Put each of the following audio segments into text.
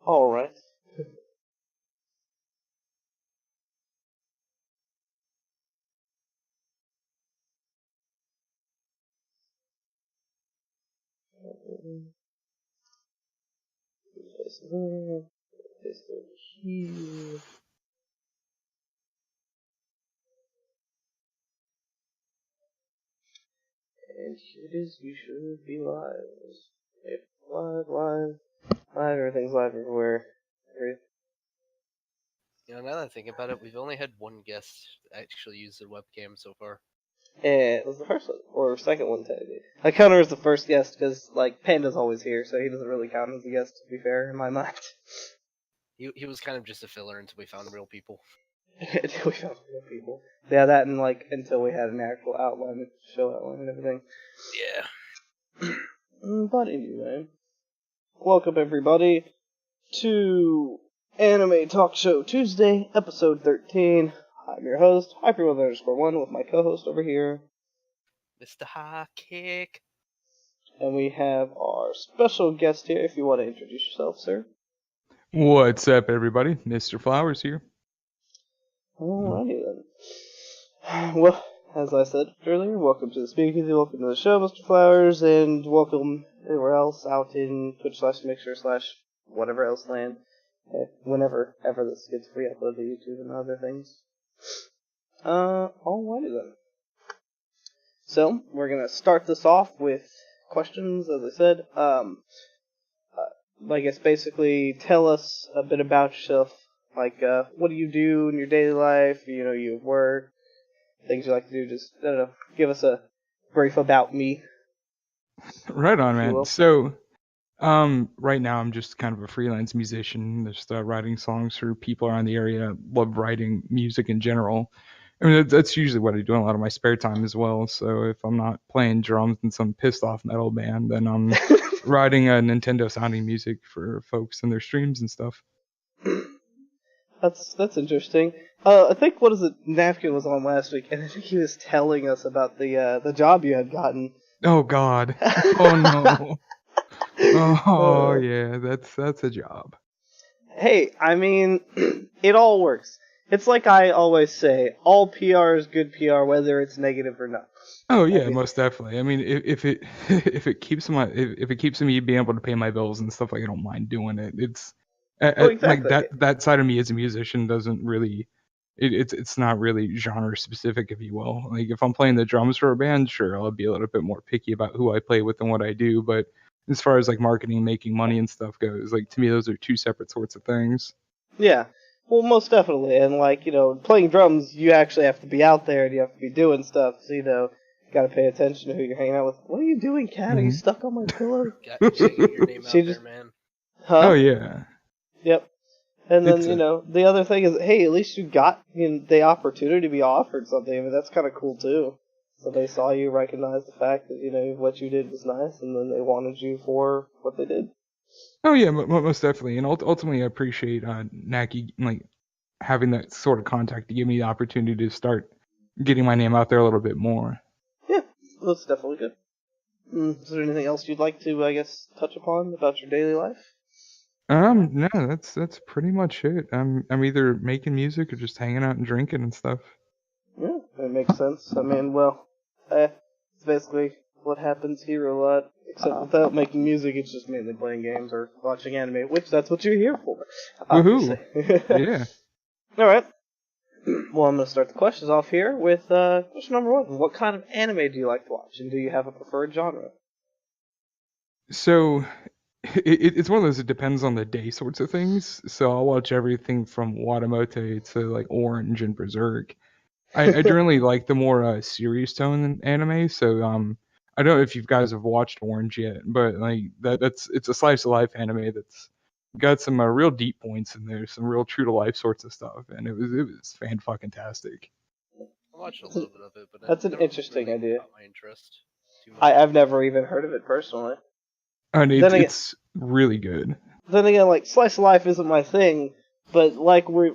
Alright. This there, this over here. And here it is, you should be live. If live, everything's live everywhere. Now that I think about it, we've only had one guest actually use their webcam so far. And it was the first one, or second one, technically. I count her as the first guest, because, Panda's always here, so he doesn't really count as a guest, to be fair, in my mind. He was kind of just a filler until we found real people. Until we found real people. Yeah, that and, until we had an actual outline, show outline and everything. Yeah. But anyway, welcome everybody to Anime Talk Show Tuesday, episode 13. I'm your host, Hyperwilder_1, with my co-host over here, Mr. High Kick. And we have our special guest here, if you want to introduce yourself, sir. What's up, everybody? Mr. Flowers here. Alrighty then. Well, as I said earlier, welcome to the Speakeasy, welcome to the show, Mr. Flowers, and welcome everywhere else out in Twitch/Mixer/whatever else land, whenever ever this gets re-uploaded to YouTube and other things. Alrighty then. So, we're gonna start this off with questions, as I said. I guess basically tell us a bit about yourself. What do you do in your daily life? You work, things you like to do. Just, I don't know, give us a brief about me. Right on, man. So, right now I'm just kind of a freelance musician, just writing songs for people around the area. Love writing music in general. I mean, that's usually what I do in a lot of my spare time as well. So if I'm not playing drums in some pissed off metal band, then I'm writing Nintendo sounding music for folks in their streams and stuff. That's interesting. I think Napkin was on last week, and I think he was telling us about the job you had gotten. Oh God! Oh no! Oh yeah, that's a job. Hey, I mean, it all works. It's like I always say, all PR is good PR, whether it's negative or not. Oh yeah, most definitely. I mean, if it keeps me being able to pay my bills and stuff, I don't mind doing it. It's exactly. that side of me as a musician doesn't really. It's not really genre specific, if you will. Like if I'm playing the drums for a band, sure, I'll be a little bit more picky about who I play with and what I do. But as far as marketing, making money and stuff goes, to me, those are two separate sorts of things. Yeah. Well, most definitely, and playing drums, you actually have to be out there and you have to be doing stuff, so you gotta pay attention to who you're hanging out with. What are you doing, cat? Are you stuck on my pillow? Got your name out there, man. Huh? Oh yeah. Yep. And then the other thing is, hey, at least you got the opportunity to be offered something. I mean, that's kind of cool too. So they saw you, recognized the fact that what you did was nice, and then they wanted you for what they did. Oh yeah, most definitely, and ultimately I appreciate Naki having that sort of contact to give me the opportunity to start getting my name out there a little bit more. Yeah, that's definitely good. Is there anything else you'd like to, I guess, touch upon about your daily life? No, that's pretty much it. I'm either making music or just hanging out and drinking and stuff. Yeah, that makes sense. I mean, it's basically what happens here a lot. Except without making music, it's just mainly playing games or watching anime, which that's what you're here for. Woohoo! Yeah. Alright. Well, I'm going to start the questions off here with question number 1. What kind of anime do you like to watch, and do you have a preferred genre? So, it's one of those, it depends on the day sorts of things. So I'll watch everything from Watamote to Orange and Berserk. I generally like the more serious tone anime, so I don't know if you guys have watched Orange yet, but it's a slice of life anime that's got some real deep points in there, some real true to life sorts of stuff, and it was fan-fucking-tastic. I watched a little bit of it, but that's an interesting idea. Caught my interest too much. I've never even heard of it personally. And it's really good. Then again, slice of life isn't my thing. But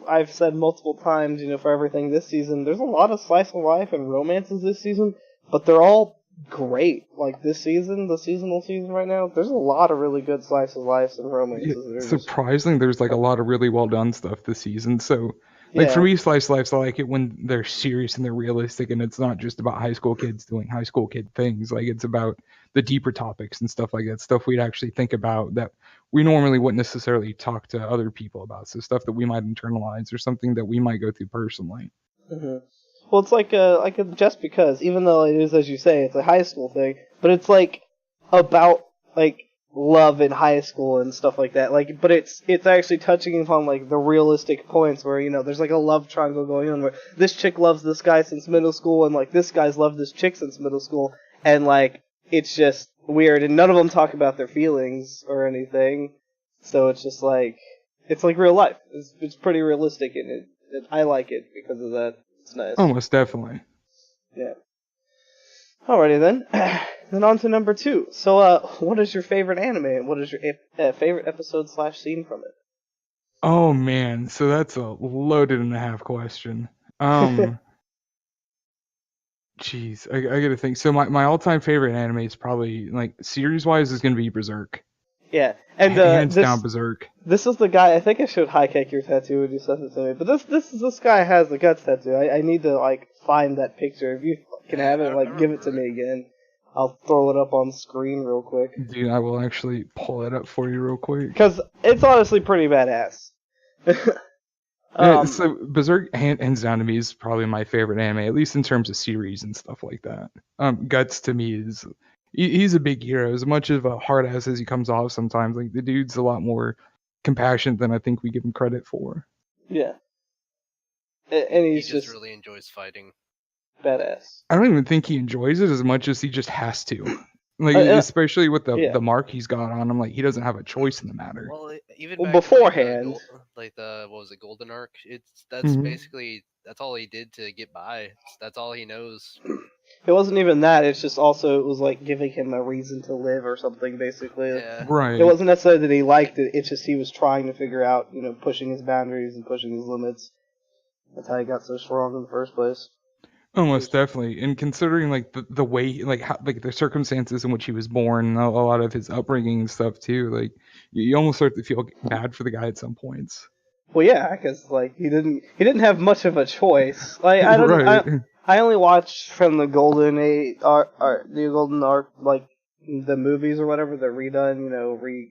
I've said multiple times, for everything this season, there's a lot of slice of life and romances this season, but they're all great. Like this season, the seasonal season right now, there's a lot of really good slice of life and romances that are just Surprisingly, there's like a lot of really well done stuff this season. So, like for yeah. me, slice of life, I like it when they're serious and they're realistic, and it's not just about high school kids doing high school kid things. Like it's about the deeper topics and stuff like that. Stuff we'd actually think about that we normally wouldn't necessarily talk to other people about. So stuff that we might internalize or something that we might go through personally. hmm Well, it's like a just because, even though it is, as you say, it's a high school thing, but it's like about like love in high school and stuff like that. Like, but it's actually touching upon like the realistic points where there's like a love triangle going on where this chick loves this guy since middle school and like this guy's loved this chick since middle school, and like it's just weird and none of them talk about their feelings or anything. So it's just like it's like real life. It's pretty realistic and I like it because of that. It's nice. Almost definitely. Yeah. Alrighty then. Then on to number 2. So, what is your favorite anime and what is your favorite episode / scene from it? Oh man, so that's a loaded and a half question. Jeez, I gotta think. So my all-time favorite anime is probably like series-wise is gonna be Berserk. Yeah, and Hands down Berserk. This is the guy. I think I showed High Cake your tattoo when you sent it to me. But this guy has the guts tattoo. I need to like find that picture. If you can have it, like give it to me again. I'll throw it up on screen real quick. Dude, I will actually pull it up for you real quick. Because it's honestly pretty badass. Yeah, so Berserk, hands down to me, is probably my favorite anime, at least in terms of series and stuff like that. Guts to me is he's a big hero. As much of a hard ass as he comes off sometimes, like the dude's a lot more compassionate than I think we give him credit for. Yeah. And He he's just really enjoys fighting. badass. I don't even think he enjoys it as much as he just has to. Like, especially with the mark he's got on him, like he doesn't have a choice in the matter. Well, even Well, back beforehand, like the what was it, Golden Arc? That's basically that's all he did to get by. That's all he knows. It wasn't even that. It's just also it was like giving him a reason to live or something. Basically, Yeah. Right. It wasn't necessarily that he liked it. It's just he was trying to figure out, pushing his boundaries and pushing his limits. That's how he got so strong in the first place. Almost definitely, and considering like the way, like how, like the circumstances in which he was born, a lot of his upbringing and stuff too, like you almost start to feel bad for the guy at some points. Well, yeah, because like he didn't have much of a choice. Like I don't, Right. I only watched from the Golden Arc, like the movies or whatever, the redone,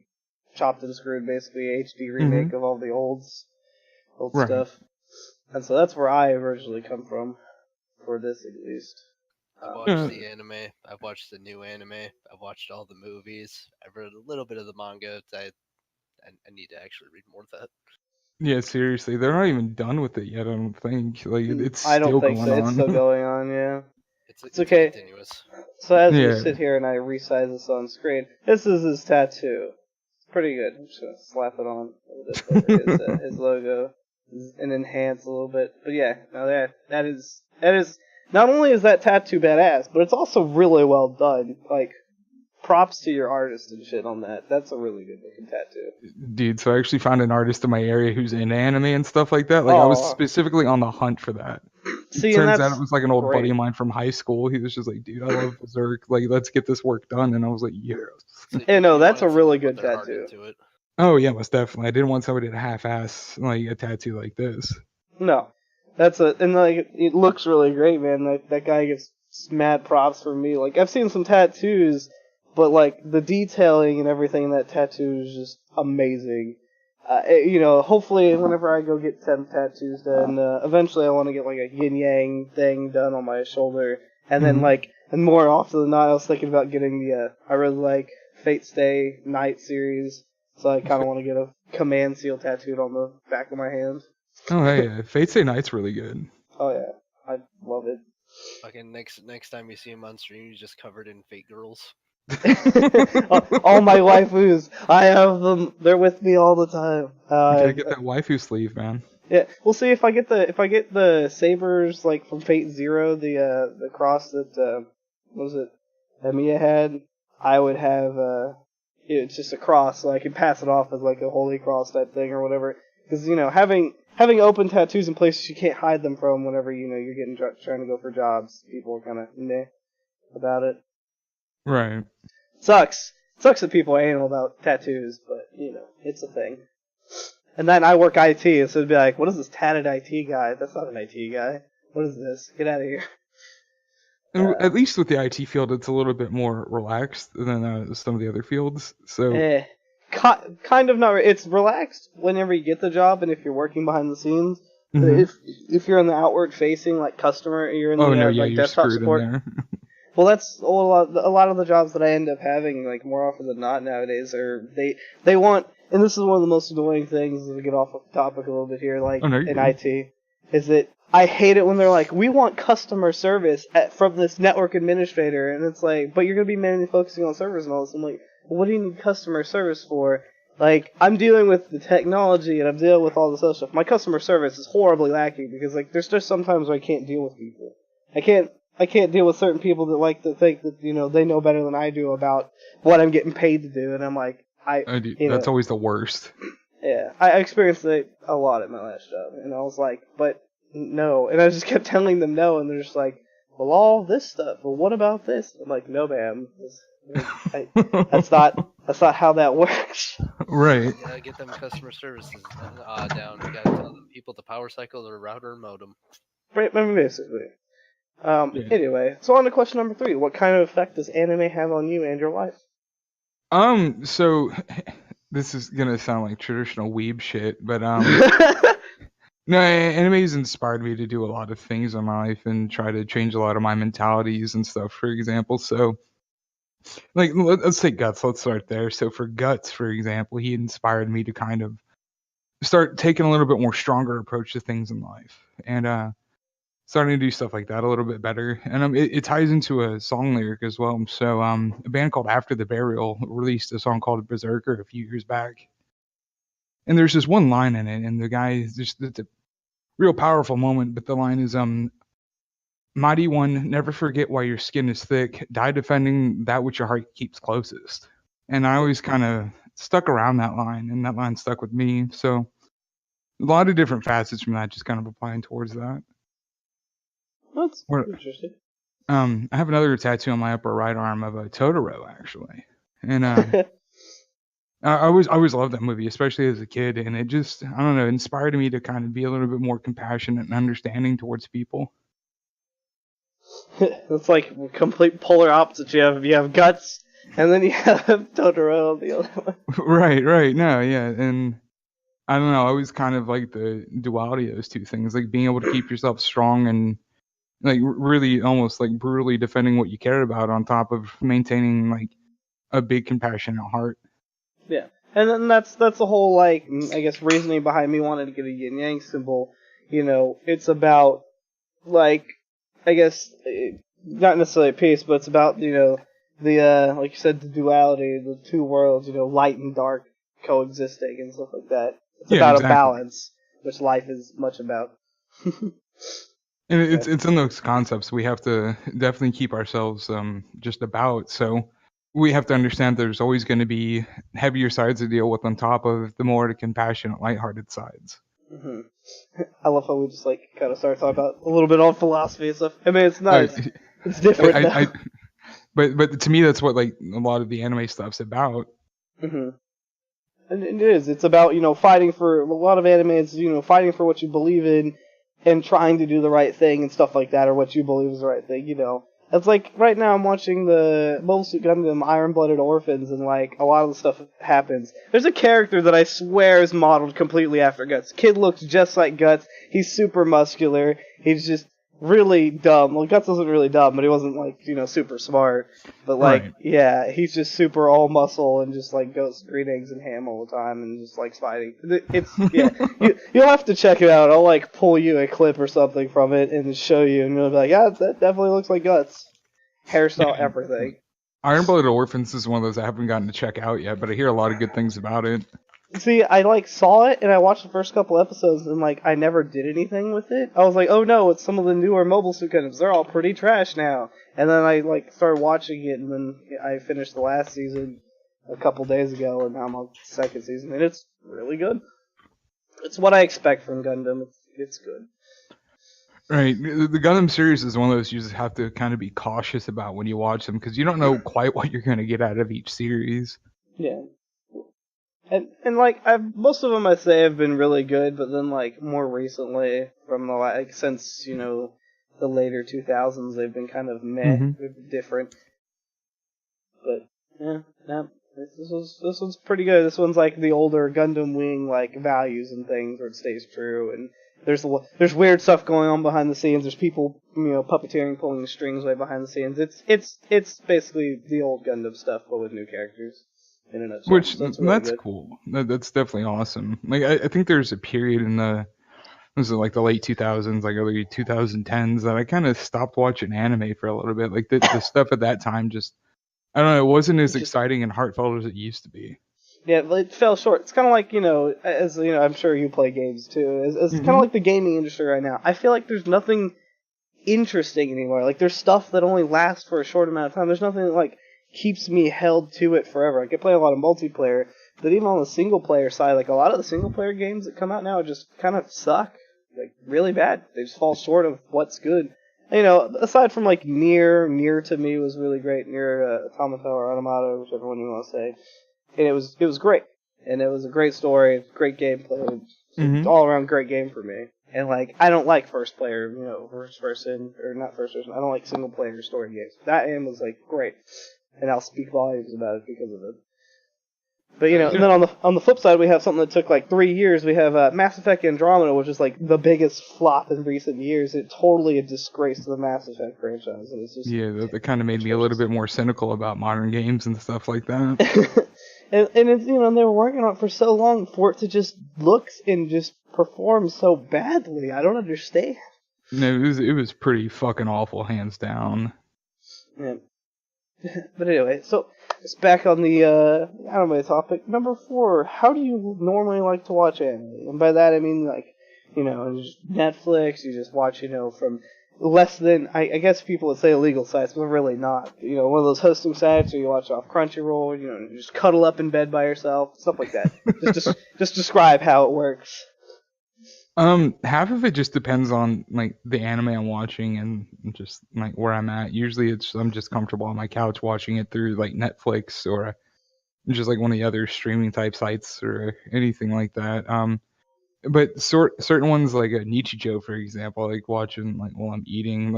chopped and screwed, basically HD remake of all the old stuff, and so that's where I originally come from. For this, at least. I've watched the anime. I've watched the new anime. I've watched all the movies. I've read a little bit of the manga. I need to actually read more of that. Yeah, seriously, they're not even done with it yet. I don't think. Like it's I don't still think going so. on. It's still going on. Yeah. It's okay. Continuous. So as we sit here and I resize this on screen, this is his tattoo. It's pretty good. I'm just gonna slap it on his logo and enhance a little bit. But yeah, no, that is not only is that tattoo badass, but it's also really well done. Like, props to your artist and shit on that. That's a really good looking tattoo. Dude, so I actually found an artist in my area who's in anime and stuff like that. Like I was specifically on the hunt for that. See, turns out it was like an old buddy of mine from high school. He was just like, dude, I love Berserk. Like, let's get this work done. And I was like, yes. Yeah, no, that's a really good tattoo. Oh yeah, most definitely. I didn't want somebody to half-ass like a tattoo like this. No. And like, it looks really great, man. That guy gets mad props from me. Like, I've seen some tattoos, but like, the detailing and everything in that tattoo is just amazing. Hopefully, whenever I go get 10 tattoos done, eventually I want to get like a yin-yang thing done on my shoulder. And then and more often than not, I was thinking about getting I really like Fate Stay Night series, so I kind of want to get a command seal tattooed on the back of my hand. Oh yeah, Fate Stay Night's really good. Oh yeah, I love it. Fucking next time you see him on stream, he's just covered in Fate girls. All my waifus, I have them. They're with me all the time. You gotta get that waifu sleeve, man. Yeah, we'll see if I get the sabers like from Fate Zero, the cross that what was it Emiya had. I would have it's just a cross, so I can pass it off as like a holy cross type thing or whatever. Because having open tattoos in places you can't hide them from whenever you're getting trying to go for jobs, people are kind of meh about it. Right. Sucks that people are anal about tattoos, but it's a thing. And then I work IT, so it'd be like, what is this tatted IT guy? That's not an IT guy. What is this? Get out of here. And at least with the IT field, it's a little bit more relaxed than some of the other fields. So, Kind of not. It's relaxed whenever you get the job, and if you're working behind the scenes. mhm. If you're in the outward facing like customer, you're in the Oh no, yeah, like you're desktop screwed support. in there. Well, that's a lot of the jobs that I end up having, like more often than not nowadays, are they want, and this is one of the most annoying things. To get off of topic a little bit here, like Oh, no, in you're good. IT, is that I hate it when they're like, we want customer service from this network administrator, and it's like, but you're gonna be mainly focusing on servers and all this. I'm like, well, what do you need customer service for? Like, I'm dealing with the technology and I'm dealing with all this other stuff. My customer service is horribly lacking because, like, there's just sometimes where I can't deal with people. I can't deal with certain people that like to think that, they know better than I do about what I'm getting paid to do. And I'm like, That's always the worst. yeah, I experienced it a lot at my last job. And I was like, but no. And I just kept telling them no. And they're just like, well, all this stuff. Well, what about this? I'm like, no, ma'am. That's not how that works. Right. You gotta get them customer services down. You gotta tell them people to power cycle their router and modem. Right, basically. Yeah. Anyway, so on to question number 3. What kind of effect does anime have on you and your life? So this is gonna sound like traditional weeb shit, but no, anime's inspired me to do a lot of things in my life and try to change a lot of my mentalities and stuff. For example, so like let's take Guts. Let's start there. So for Guts, for example, he inspired me to kind of start taking a little bit more stronger approach to things in life, and starting to do stuff like that a little bit better. And it ties into a song lyric as well. So a band called After the Burial released a song called Berserker a few years back, and there's this one line in it, and the guy just it's a real powerful moment. But the line is Mighty one, never forget why your skin is thick. Die defending that which your heart keeps closest. And I always kind of stuck around that line, and that line stuck with me. So a lot of different facets from that, just kind of applying towards that. That's Where, interesting. I have another tattoo on my upper right arm of a Totoro, actually, and I always loved that movie, especially as a kid, and it just I don't know inspired me to kind of be a little bit more compassionate and understanding towards people. It's like complete polar opposites. You have Guts, and then you have Totoro on the other one. Right, no, yeah, and I don't know, I always kind of like the duality of those two things, like being able to keep yourself strong and like really almost like brutally defending what you care about on top of maintaining like a big compassionate heart. Yeah, and then that's the whole like I guess reasoning behind me wanting to get a yin yang symbol. It's about like I guess not necessarily peace, but it's about the like you said, the duality, the two worlds, light and dark coexisting and stuff like that. It's Yeah, about exactly. a balance, which life is much about. And it's in those concepts we have to definitely keep ourselves just about. So we have to understand there's always going to be heavier sides to deal with on top of the more compassionate, lighthearted sides. hmm I love how we just like kind of started talking about a little bit on philosophy and stuff. I mean, it's nice. It's different now. But to me, that's what like a lot of the anime stuff's about. hmm And it is. It's about fighting for a lot of anime. It's fighting for what you believe in and trying to do the right thing and stuff like that, or what you believe is the right thing. It's like right now I'm watching the Mobile Suit Gundam Iron Blooded Orphans, and like a lot of the stuff happens. There's a character that I swear is modeled completely after Guts. Kid looks just like Guts. He's super muscular. He's just really dumb. Well, Guts wasn't really dumb, but he wasn't like super smart. But like, Right. yeah, he's just super all muscle and just like goes green eggs and ham all the time and just likes fighting. It's yeah, you'll have to check it out. I'll like pull you a clip or something from it and show you, and you'll be like, yeah, that definitely looks like Guts. Hairstyle, Yeah. everything. Iron Blooded Orphans is one of those I haven't gotten to check out yet, but I hear a lot of good things about it. See, I like saw it and I watched the first couple episodes and like I never did anything with it. I was like, oh no, it's some of the newer Mobile Suit Gundams. They're all pretty trash now. And then I like started watching it, and then I finished the last season a couple days ago, and now I'm on the second season, and it's really good. It's what I expect from Gundam. It's good. Right. The Gundam series is one of those you just have to kind of be cautious about when you watch them because you don't know quite what you're going to get out of each series. Yeah. And like most of them I say have been really good, but then like more recently from the like since the later 2000s they've been kind of meh, Hmm. different. But yeah, this one's pretty good. This one's like the older Gundam Wing like values and things where it stays true, and there's weird stuff going on behind the scenes. There's people puppeteering, pulling the strings way behind the scenes. It's basically the old Gundam stuff but with new characters in a nutshell. Which So it's really that's good. cool. That's definitely awesome. Like I think there's a period in was it like the late 2000s, like early 2010s that I kind of stopped watching anime for a little bit. Like the stuff at that time just I don't know, it wasn't as Just exciting and heartfelt as it used to be. Yeah, it fell short. It's kind of like, as I'm sure you play games too. It's kind of Hmm. like the gaming industry right now. I feel like there's nothing interesting anymore. Like there's stuff that only lasts for a short amount of time. There's nothing that like keeps me held to it forever. I can play a lot of multiplayer, but even on the single player side, like a lot of the single player games that come out now just kind of suck. Like really bad. They just fall short of what's good. Aside from like Nier to me was really great. Nier Automata or Automata, whichever one you want to say. And it was great. And it was a great story, great gameplay. It's an Hmm. all around great game for me. And like I don't like first player, first person or not first person. I don't like single player story games. That game was like great, and I'll speak volumes about it because of it. But I and then on the flip side, we have something that took like 3 years. We have Mass Effect Andromeda, which is like the biggest flop in recent years. It's totally a disgrace to the Mass Effect franchise, and it's just Yeah, that kind of made me a little atrocious. bit more cynical about modern games and stuff like that. and it's and they were working on it for so long for it to just look and just perform so badly. I don't understand. No, it was pretty fucking awful, hands down. Yeah. But anyway, so it's back on the anime topic. Number 4, how do you normally like to watch anime? And by that I mean like, just Netflix, you just watch, from less than, I guess people would say illegal sites, but really not. One of those hosting sites or you watch off Crunchyroll, you just cuddle up in bed by yourself, stuff like that. Just describe how it works. Half of it just depends on like the anime I'm watching and just like where I'm at. Usually I'm just comfortable on my couch watching it through like Netflix or just like one of the other streaming type sites or anything like that. But certain ones like Nichijou, for example, I like watching like while I'm eating.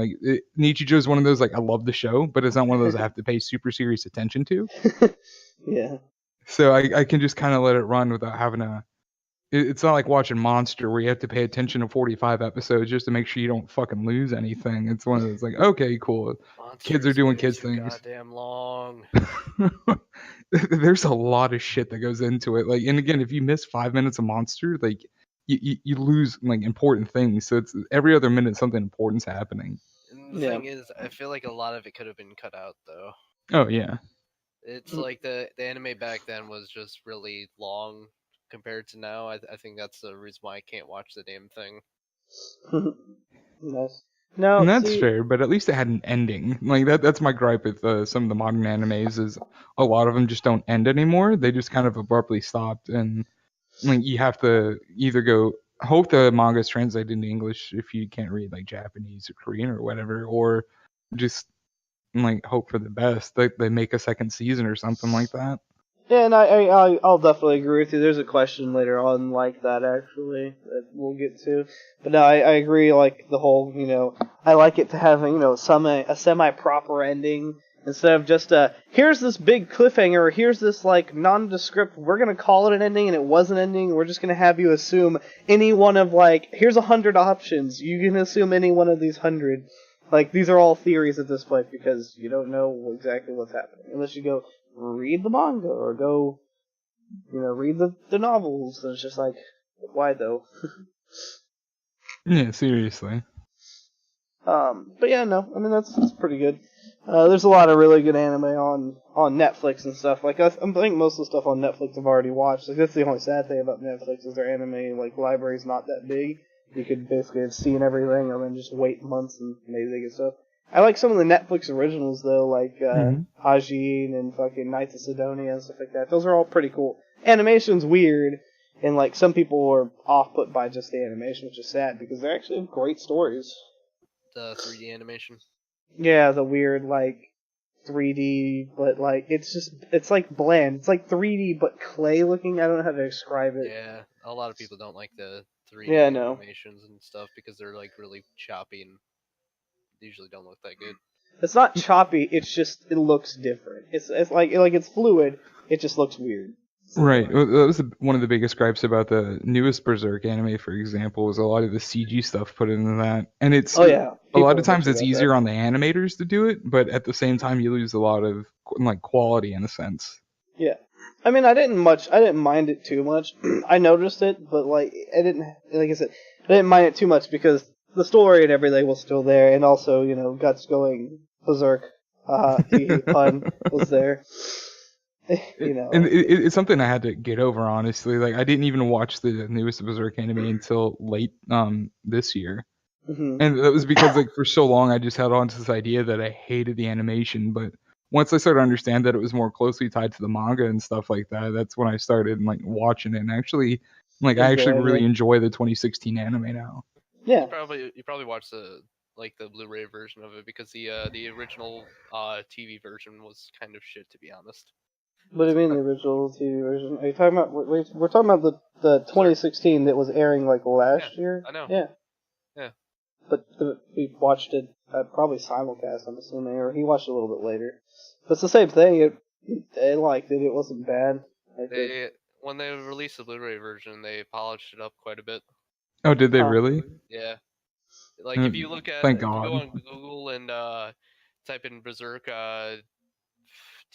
Nichijou is one of those like I love the show, but it's not one of those I have to pay super serious attention to. Yeah. So I can just kind of let it run without having to. It's not like watching Monster where you have to pay attention to 45 episodes just to make sure you don't fucking lose anything. It's one of those like, okay, cool. Monster Kids are is doing way kids too things. goddamn long. There's a lot of shit that goes into it. Like, and again, if you miss 5 minutes of Monster, like you lose like important things. So it's every other minute something important's happening. And the Yeah. thing is, I feel like a lot of it could have been cut out though. Oh yeah. It's like the anime back then was just really long compared to now. I think that's the reason why I can't watch the damn thing. Nice. Now, And that's see, fair, but at least it had an ending. Like that's my gripe with some of the modern animes is a lot of them just don't end anymore. They just kind of abruptly stopped, and like you have to either go hope the manga is translated into English if you can't read like Japanese or Korean or whatever, or just like hope for the best. They make a second season or something like that. yeah, and I'll definitely agree with you. There's a question later on like that actually that we'll get to, but no, I agree. Like the whole, I like it to have a semi proper ending instead of just here's this big cliffhanger, or here's this like nondescript. We're gonna call it an ending, and it was an ending. We're just gonna have you assume any one of like here's 100 options. You can assume any one of these 100. Like these are all theories at this point because you don't know exactly what's happening unless you go read the manga or go, read the novels. And it's just like, why though? Yeah, seriously. But yeah, no, I mean that's pretty good. There's a lot of really good anime on Netflix and stuff. Like I think most of the stuff on Netflix I've already watched. Like that's the only sad thing about Netflix is their anime like library's not that big. You could basically have seen everything, and then just wait months and maybe they get stuff. I like some of the Netflix originals though, like Hmm. Hajin and fucking Knights of Sidonia and stuff like that. Those are all pretty cool. Animation's weird, and like some people are off put by just the animation, which is sad because they're actually great stories. The 3D animation. Yeah, the weird, like, 3D, but, like, it's like bland. It's like 3D, but clay looking. I don't know how to describe it. Yeah, a lot of people don't like the 3D Yeah, I know. animations and stuff because they're like really choppy and usually don't look that good. It's not choppy, it's just, it looks different. It's like it's fluid, it just looks weird. So, Right. Well, that was one of the biggest gripes about the newest Berserk anime, for example, was a lot of the CG stuff put into that. And it's oh yeah. a lot People of times bitch it's about easier that. on the animators to do it, but at the same time you lose a lot of like quality in a sense. Yeah. I mean, I didn't mind it too much. I noticed it, but like like I said, I didn't mind it too much because the story and everything was still there, and also, Guts going berserk, pun was there. And it's something I had to get over, honestly. Like I didn't even watch the newest Berserk anime until late this year. Mhm. And that was because like for so long I just held on to this idea that I hated the animation, but once I started to understand that it was more closely tied to the manga and stuff like that, that's when I started like watching it and actually I actually Enjoying really it. enjoy the 2016 anime now. Yeah. You probably watched the Blu-ray version of it because the original TV version was kind of shit, to be honest. What do you mean the original TV version? Are you talking about? We're talking about the 2016 that was airing like last year. I know. Yeah. Yeah. But we watched it probably simulcast, I'm assuming, or he watched it a little bit later. But it's the same thing. They liked it. It wasn't bad. When they released the Blu-ray version, they polished it up quite a bit. Oh, did they really? Yeah. Like if you Thank if you go God. on Google and type in Berserk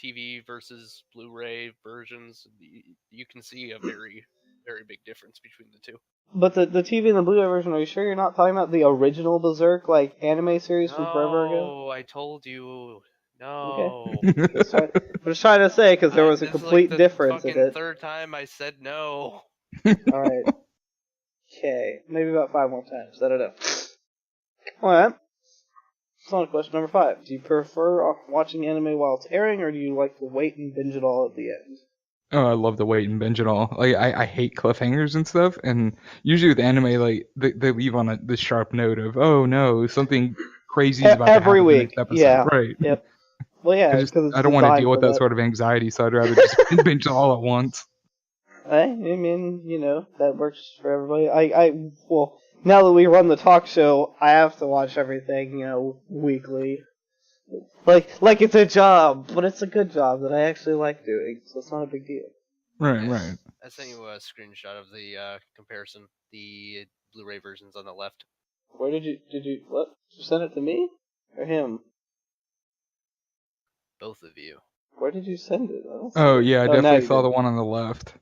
TV versus Blu-ray versions, you can see a very very big difference between the two. But the TV and the Blu-ray version, are you sure you're not talking about the original Berserk, like, anime series from forever ago? No, I told you. No. Okay. I'm just trying to say, because there was a This is like complete the difference in fucking it. third time I said no. Alright. Okay. Maybe about 5 more times. I don't know. Alright. So on to question number 5. Do you prefer watching anime while it's airing, or do you like to wait and binge it all at the end? Oh, I love to wait and binge it all. Like I hate cliffhangers and stuff, and usually with anime, like they leave on the sharp note of, oh no, something crazy is about to Every happen in the next week. episode, Yeah. right? Yep. Well, yeah, because it's I don't want to designed deal with for that that. sort of anxiety, so I'd rather just binge it all at once. I mean, that works for everybody. Well, now that we run the talk show, I have to watch everything, weekly. Like it's a job, but it's a good job that I actually like doing, so it's not a big deal. Right, Yeah. right. I sent you a screenshot of the comparison. The Blu-ray version's on the left. Where did you what? Did you send it to me? Or him? Both of you. Where did you send it? I don't see Oh it. yeah, I Oh, now definitely you saw did. the one on the left.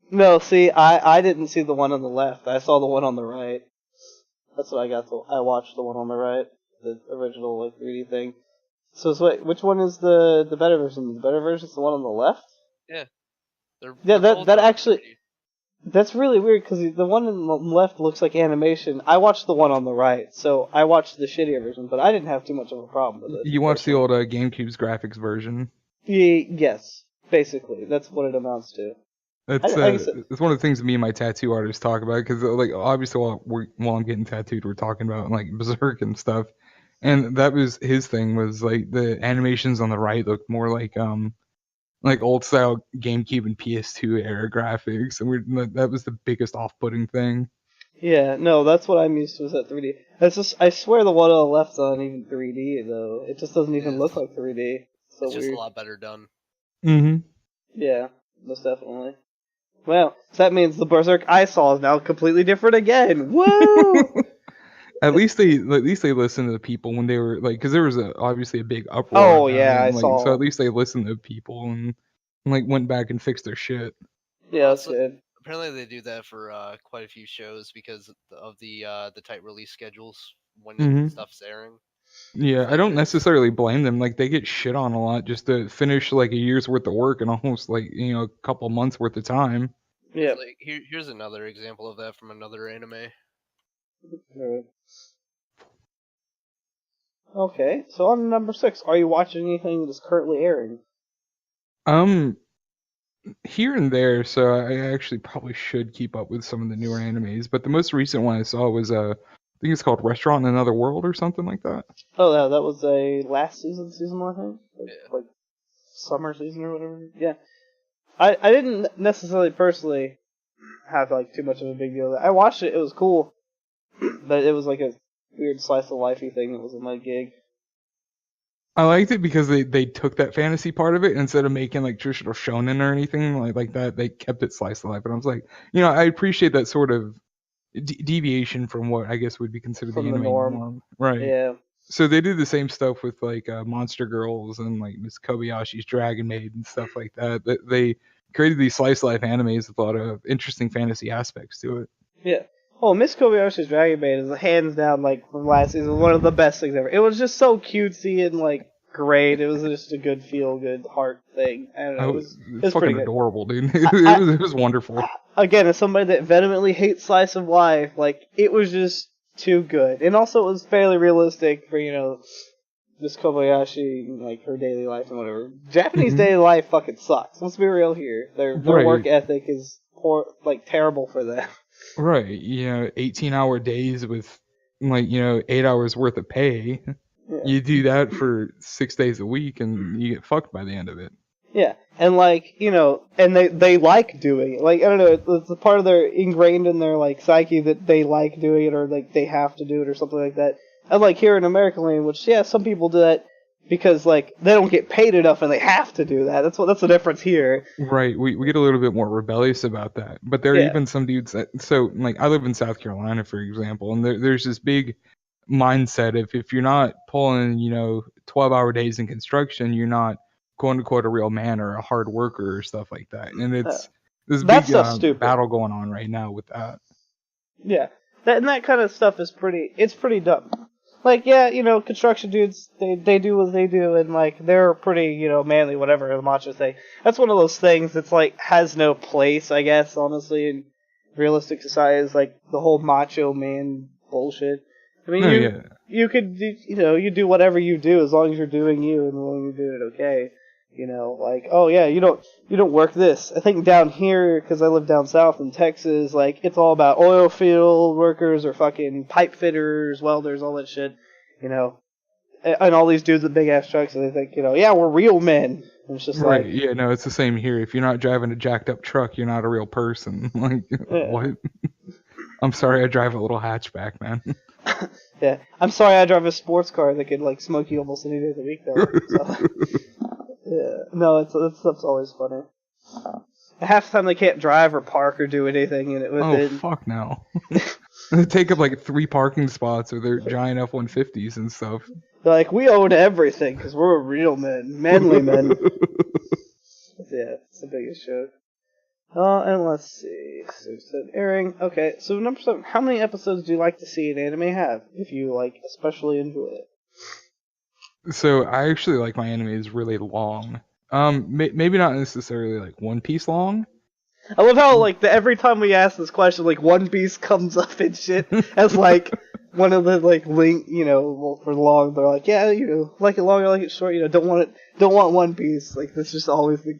No, see, I didn't see the one on the left. I saw the one on the right. That's what I got. I watched the one on the right, the original like 3D thing. So wait, which one is the better version? The better version is the one on the left. Yeah. Yeah, they're both that on actually 3D. that's really weird because the one on the left looks like animation. I watched the one on the right, so I watched the shittier version, but I didn't have too much of a problem with it. You watched the personally. old GameCube's graphics version. Yes, basically, that's what it amounts to. That's Like I said, it's one of the things me and my tattoo artist talk about because like obviously while I'm getting tattooed, we're talking about like Berserk and stuff, and that was his thing was like the animations on the right look more like old style GameCube and PS2 era graphics, and that was the biggest off-putting thing. yeah, no, that's what I'm used to is that 3D. I swear the one on the left's not even 3D though. It just doesn't even look like 3D. So It's just weird. a lot better done. Mm-hmm. Yeah, most definitely. Well, so that means the Berserk I saw is now completely different again. Woo! At least they listened to the people when they were like, because there was obviously a big uproar Oh about yeah, it, I and, like so saw. at least they listened to people and like went back and fixed their shit. Yeah, that's good. Apparently they do that for quite a few shows because of the tight release schedules when Mm-hmm. stuff's airing. Yeah, It's I like don't necessarily blame them. Like they get shit on a lot just to finish like a year's worth of work in almost like a couple months worth of time. Yeah. It's like here's another example of that from another anime. Alright. Okay, so on to number 6, are you watching anything that is currently airing? Here and there, so I actually probably should keep up with some of the newer animes. But the most recent one I saw was think it's called Restaurant in Another World or something like that. Oh, yeah, that was a last season 1, I think, Yeah. like summer season or whatever. Yeah, I didn't necessarily personally have like too much of a big deal with it. I watched it; it was cool, but it was like a weird slice of lifey thing that wasn't my gig. I liked it because they took that fantasy part of it, and instead of making like traditional shonen or anything like that, they kept it slice of life. And I was like, I appreciate that sort of deviation from what I guess would be considered the From the anime norm. norm, right? Yeah. So they did the same stuff with like Monster Girls and like Miss Kobayashi's Dragon Maid and stuff like that. They created these slice of life animes with a lot of interesting fantasy aspects to it. Yeah. Oh, Miss Kobayashi's Dragon Maid is hands down, like, from last season, one of the best things ever. It was just so cutesy and, like, great. It was just a good feel-good heart thing. I don't know. It was It's pretty fucking good. adorable, dude. I- It was wonderful. Again, as somebody that vehemently hates slice of life, like, it was just too good. And also, it was fairly realistic for, Miss Kobayashi, like, her daily life and whatever. Japanese Mhm. daily life fucking sucks. Let's be real here. Their Right. work ethic is poor, like, terrible for them. Right, 18-hour days with like 8 hours worth of pay. Yeah. You do that for 6 days a week, and you get fucked by the end of it. Yeah, and like, and they like doing it. Like, I don't know, it's a part of their ingrained in their like psyche that they like doing it, or like they have to do it or something like that. And like here in American language, yeah, some people do that because like they don't get paid enough and they have to do that. That's the difference here. Right, we get a little bit more rebellious about that. But there are Yeah. even some dudes so like I live in South Carolina, for example, and there's this big mindset of if you're not pulling 12-hour days in construction, you're not quote unquote a real man or a hard worker or stuff like that. And it's this That big stuff's stupid. battle going on right now with that. Yeah, that kind of stuff is pretty dumb. Like, yeah, construction dudes, they do what they do, and like they're pretty, manly, whatever, the macho thing. That's one of those things that's like has no place, I guess, honestly, in realistic society. Is like the whole macho man bullshit. I mean, No, yeah. you could, you do whatever you do as long as you're doing you and as long as you're doing it okay. Like, oh yeah, you don't work this. I think down here, because I live down south in Texas, like, it's all about oil field workers or fucking pipe fitters, welders, all that shit, and all these dudes with big ass trucks, and they think, yeah, we're real men. And it's just Right, like, yeah, no, it's the same here. If you're not driving a jacked up truck, you're not a real person. Like, Yeah. what? I'm sorry, I drive a little hatchback, man. yeah, I'm sorry I drive a sports car that could, like, smoke you almost any day of the week, though. So, yeah, no, that stuff's always funny. Half the time they can't drive or park or do anything in it with Oh, it. fuck no. They take up like 3 parking spots with their giant F-150s and stuff. They're like, we own everything because we're real men, manly men. Yeah, it's the biggest joke. And let's see. So it said airing. Okay, so number 7. How many episodes do you like to see an anime have, if you, like, especially enjoy it? So I actually like my animes really long. Maybe not necessarily like One Piece long. I love how, like, every time we ask this question, like, One Piece comes up and shit as, like, one of the, like, link, well, for long, they're like, yeah, like it long or like it short, don't want One Piece. Like, that's just always the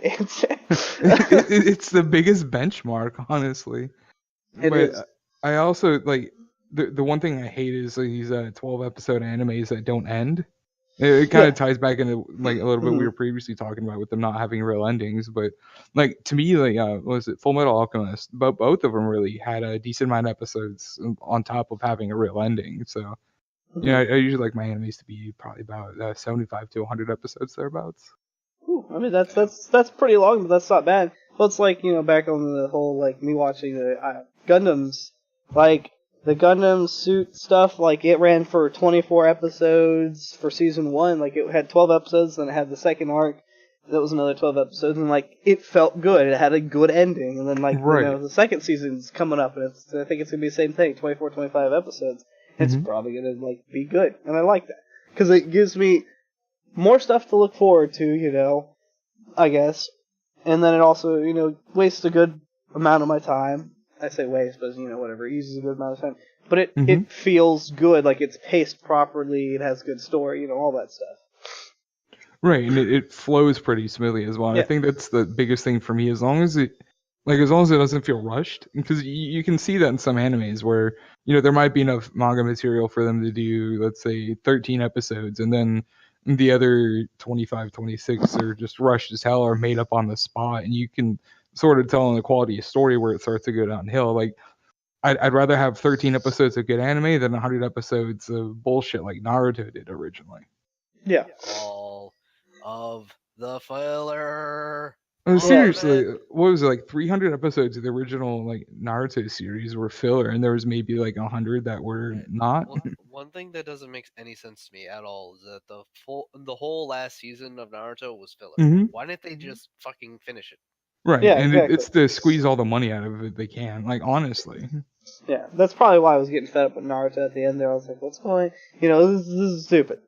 answer. It's the biggest benchmark, honestly. It But is. I also, like, the one thing I hate is these 12-episode animes that don't end. It kind of ties back into like a little bit we were previously talking about with them not having real endings, but like to me, like what was it Full Metal Alchemist? But both of them really had a decent amount of episodes on top of having a real ending. So I usually like my animes to be probably about 75 to 100 episodes thereabouts. Ooh, I mean that's pretty long, but that's not bad. Well, it's like back on the whole like me watching the Gundams, like the Gundam suit stuff. Like it ran for 24 episodes for season 1. Like it had 12 episodes, then it had the second arc. That was another 12 episodes, and like it felt good. It had a good ending, and then like the second season's coming up, and I think it's gonna be the same thing, 24, 25 episodes. It's probably gonna like be good, and I like that because it gives me more stuff to look forward to, I guess. And then it also, wastes a good amount of my time. I say waste, but, whatever. It uses a good amount of time. But it feels good, like it's paced properly, it has good story, all that stuff. Right, and it flows pretty smoothly as well. And I think that's the biggest thing for me. As long as Like, as long as it doesn't feel rushed, because you can see that in some animes where, there might be enough manga material for them to do, let's say, 13 episodes, and then the other 25, 26 are just rushed as hell or made up on the spot, and you can sort of tell in the quality of story where it starts to go downhill. Like, I'd rather have 13 episodes of good anime than 100 episodes of bullshit like Naruto did originally. Yeah. All of the filler. Oh, All seriously, of it. what was it, like 300 episodes of the original like Naruto series were filler, and there was maybe like 100 that were Right. not. One thing that doesn't make any sense to me at all is that the whole last season of Naruto was filler. hmm Why didn't they just fucking finish it? Right, Yeah, and exactly. it's to squeeze all the money out of it they can. Like, honestly, Yeah, that's probably why I was getting fed up with Naruto at the end there. I was like, what's going? This is stupid.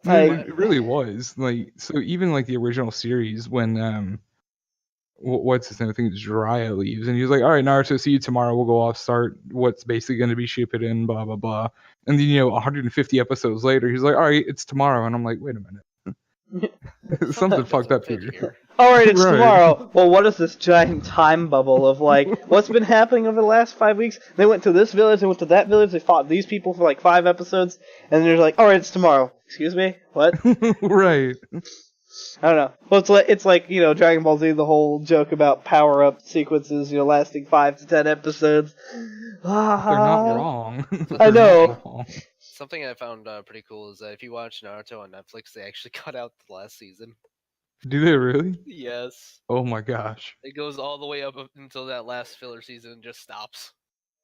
it really was. Like, so even like the original series when what's his name? I think it's Jiraiya leaves, and he's like, "All right, Naruto, see you tomorrow. We'll go off, start what's basically going to be Shippuden, blah blah blah." And then 150 episodes later, he's like, "All right, it's tomorrow," and I'm like, "Wait a minute, something fucked up here." Alright, it's Right. tomorrow. Well, what is this giant time bubble of, like, what's been happening over the last 5 weeks? They wwent to this village, they went to that village, they fought these people for, like, 5 episodes, and they're like, alright, it's tomorrow. Excuse me? What? Right. I don't know. Well, it's like, Dragon Ball Z, the whole joke about power-up sequences, lasting 5 to 10 episodes. They're not wrong. I know. Wrong. Something I found pretty cool is that if you watch Naruto on Netflix, they actually cut out the last season. Do they really? Yes. Oh my gosh. It goes all the way up until that last filler season and just stops.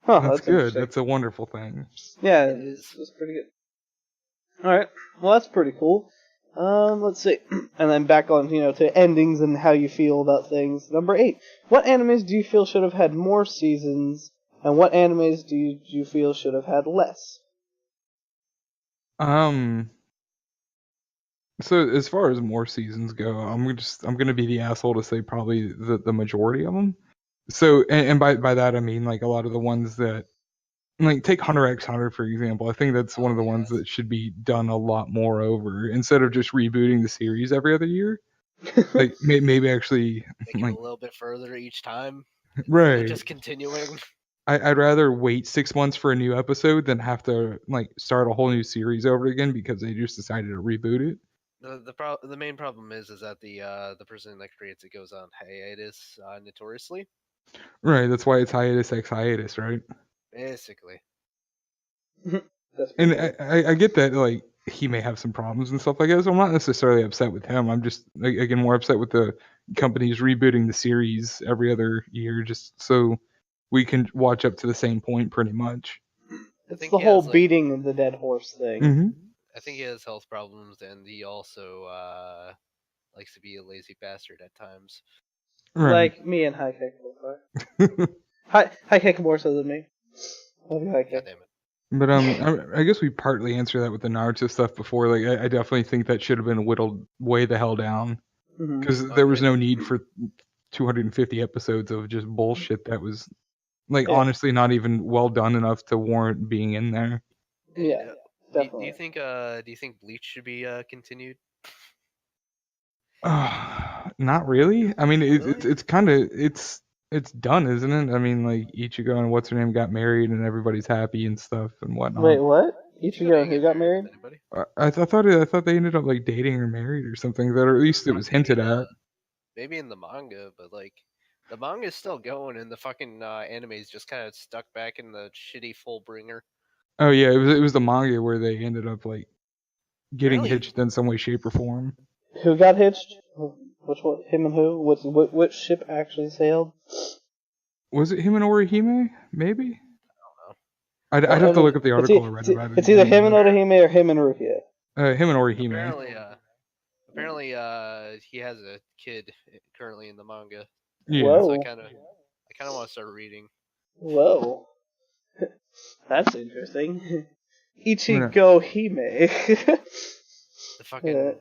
Huh, That's good. interesting. That's a wonderful thing. Yeah, It is. it's pretty good. Alright, well, that's pretty cool. Let's see. And then back on, to endings and how you feel about things. Number 8. What animes do you feel should have had more seasons, and what animes do you feel should have had less? So as far as more seasons go, I'm gonna be the asshole to say probably the majority of them. So and by that I mean like a lot of the ones that, like, take Hunter x Hunter for example. I think that's one of the ones that should be done a lot more over instead of just rebooting the series every other year. Like maybe actually Make like it a little bit further each time. right. Just continuing. I'd rather wait 6 months for a new episode than have to like start a whole new series over again because they just decided to reboot it. The main problem is that the person that creates it goes on hiatus notoriously. Right, that's why it's hiatus x hiatus, right? Basically. And I get that like he may have some problems and stuff like that, so I'm not necessarily upset with him. I'm just again more upset with the companies rebooting the series every other year just so we can watch up to the same point pretty much. It's the whole beating of the dead horse thing. Mm-hmm. I think he has health problems, and he also likes to be a lazy bastard at times. Right. Like me and High Kick. High Kick more so than me. Love you, High Kick. God damn it. But I guess we partly answered that with the Naruto stuff before. Like I definitely think that should have been whittled way the hell down because there was no need for 250 episodes of just bullshit that was like honestly not even well done enough to warrant being in there. Yeah, definitely. Do you think Bleach should be continued? Not really. I mean, it's kind of it's done, isn't it? I mean, like Ichigo and what's her name got married and everybody's happy and stuff and whatnot. Wait, what? Ichigo and who got married? I thought they ended up like dating or married or something. That or at least it was hinted at. Maybe in the manga, but like the manga is still going, and the fucking anime is just kind of stuck back in the shitty Fullbringer. Oh yeah, it was the manga where they ended up like getting hitched in some way, shape, or form. Who got hitched? Which one? Him and who? Which ship actually sailed? Was it him and Orihime? Maybe. I don't know. I'd have to look up the article I read about it. It's either him and Orihime or him and Rukia. Him and Orihime. Apparently, he has a kid currently in the manga. Yeah. Whoa. So I kind of want to start reading. Whoa. That's interesting. Ichigo Hime. The fucking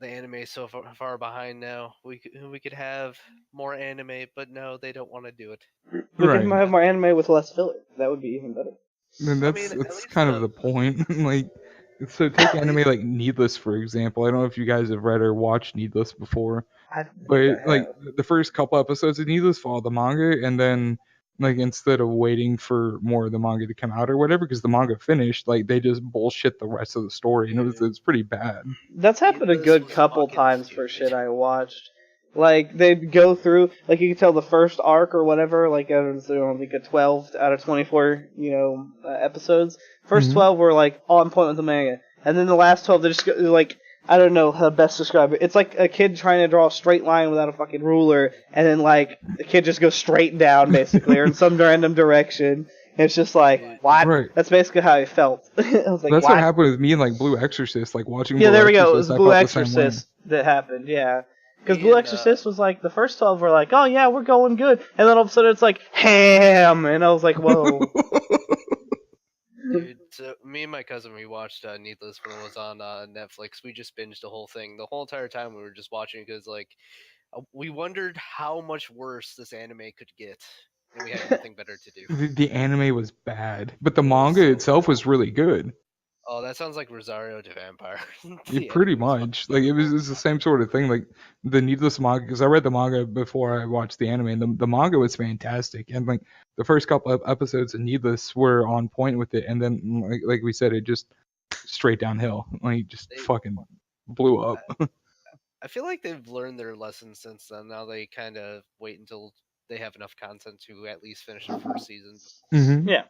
the anime is so far behind now. We could have more anime, but no, they don't want to do it. We could have more anime with less filler. That would be even better. And that's kind of the point. Like So take anime like Needless, for example. I don't know if you guys have read or watched Needless before, I don't think but I like have. the first couple episodes of Needless follow the manga, and then like instead of waiting for more of the manga to come out or whatever, because the manga finished, like they just bullshit the rest of the story, and it's pretty bad. That's happened a Needless good was couple fucking times for shit stupid. I watched. Like, they'd go through, like, you could tell the first arc or whatever, like, it was, like a 12 out of 24, episodes. First Mhm. 12 were, like, on point with the manga. And then the last 12, they just go, like, I don't know how to best describe it. It's like a kid trying to draw a straight line without a fucking ruler, and then, like, the kid just goes straight down, basically, or in some random direction. And it's just like, Dude, what? Right. That's basically how I felt. I was like, That's what? what happened with me and like Blue Exorcist. Like watching Yeah, Blue there we go. It Exorcist, was I Blue felt the same way. Exorcist that happened, yeah. Because Me Blue and, Exorcist was like, the first 12 were like, oh yeah, we're going good. And then all of a sudden it's like, ham! And I was like, whoa. Dude, so me and my cousin, we watched Needless when it was on Netflix. We just binged the whole thing. The whole entire time we were just watching because, like, we wondered how much worse this anime could get, and we had nothing better to do. The anime was bad, but the It was manga so itself bad. was really good. Oh, that sounds like Rosario the Vampire. It The pretty anime was fucking much like terrible. it's the same sort of thing. Like the Needless manga, because I read the manga before I watched the anime, and the manga was fantastic. And like the first couple of episodes of Needless were on point with it, and then like we said, it just straight downhill. Like just They, fucking blew up. I feel like they've learned their lesson since then. Now they kind of wait until they have enough content to at least finish the first season. Hmm. Yeah.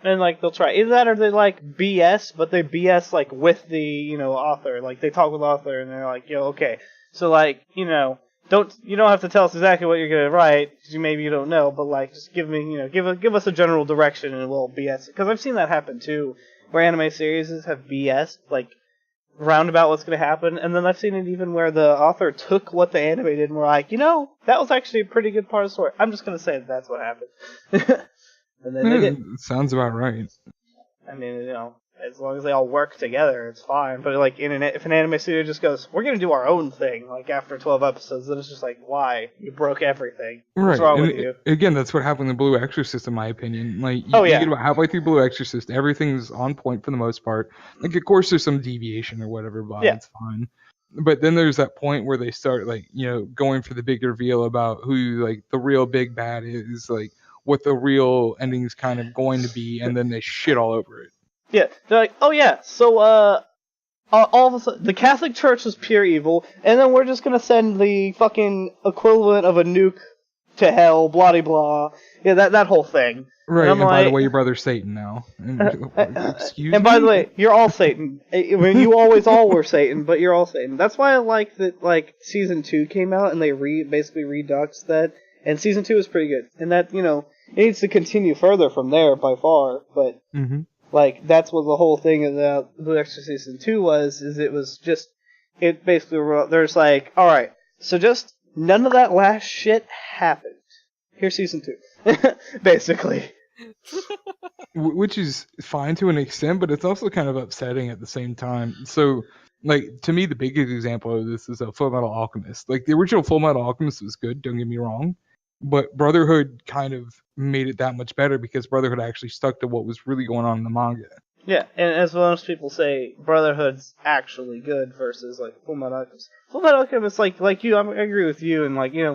And, like, they'll try. Either that or they, like, BS, but they BS, like, with the, author. Like, they talk with the author, and they're like, okay. So, like, you don't have to tell us exactly what you're going to write, because maybe you don't know, but, like, just give me, give us a general direction, and we'll BS. Because I've seen that happen, too, where anime series have BS, like, roundabout what's going to happen, and then I've seen it even where the author took what the anime did and were like, that was actually a pretty good part of the story. I'm just going to say that's what happened. And then they did. Sounds about right. I mean, as long as they all work together, it's fine. But like if an anime studio just goes, we're gonna do our own thing, like after 12 episodes, then it's just like, why? You broke everything. What's Right, wrong and with you? again, that's what happened in Blue Exorcist, in my opinion. Like, Oh you yeah, get about halfway through Blue Exorcist, everything's on point for the most part. Like, of course, there's some deviation or whatever, but yeah, it's fine. But then there's that point where they start, like, going for the big reveal about who, like, the real big bad is, like, what the real ending's kind of going to be, and then they shit all over it. yeah. They're like, oh yeah, so all of a sudden the Catholic Church is pure evil, and then we're just gonna send the fucking equivalent of a nuke to hell, blah de blah. Yeah, that whole thing. Right, I'm and by the like, way, your brother's Satan now. Excuse and by the me? way, you're all Satan. I mean, you always all were Satan, but you're all Satan. That's why I like that. Like season 2 came out and they basically redux that, and season 2 is pretty good. And that it needs to continue further from there by far. But Mm-hmm. like that's what the whole thing about Blue Exorcist season 2 was. Is it was just it basically there's like, all right, so just none of that last shit happened. Here's season 2, basically. Which is fine to an extent, but it's also kind of upsetting at the same time. So, like, to me, the biggest example of this is a Full Metal Alchemist. Like, the original Full Metal Alchemist was good, don't get me wrong, but Brotherhood kind of made it that much better because Brotherhood actually stuck to what was really going on in the manga. Yeah, and as most people say, Brotherhood's actually good versus like Full Metal Alchemist. Full Metal Alchemist, like you, I agree with you, and like a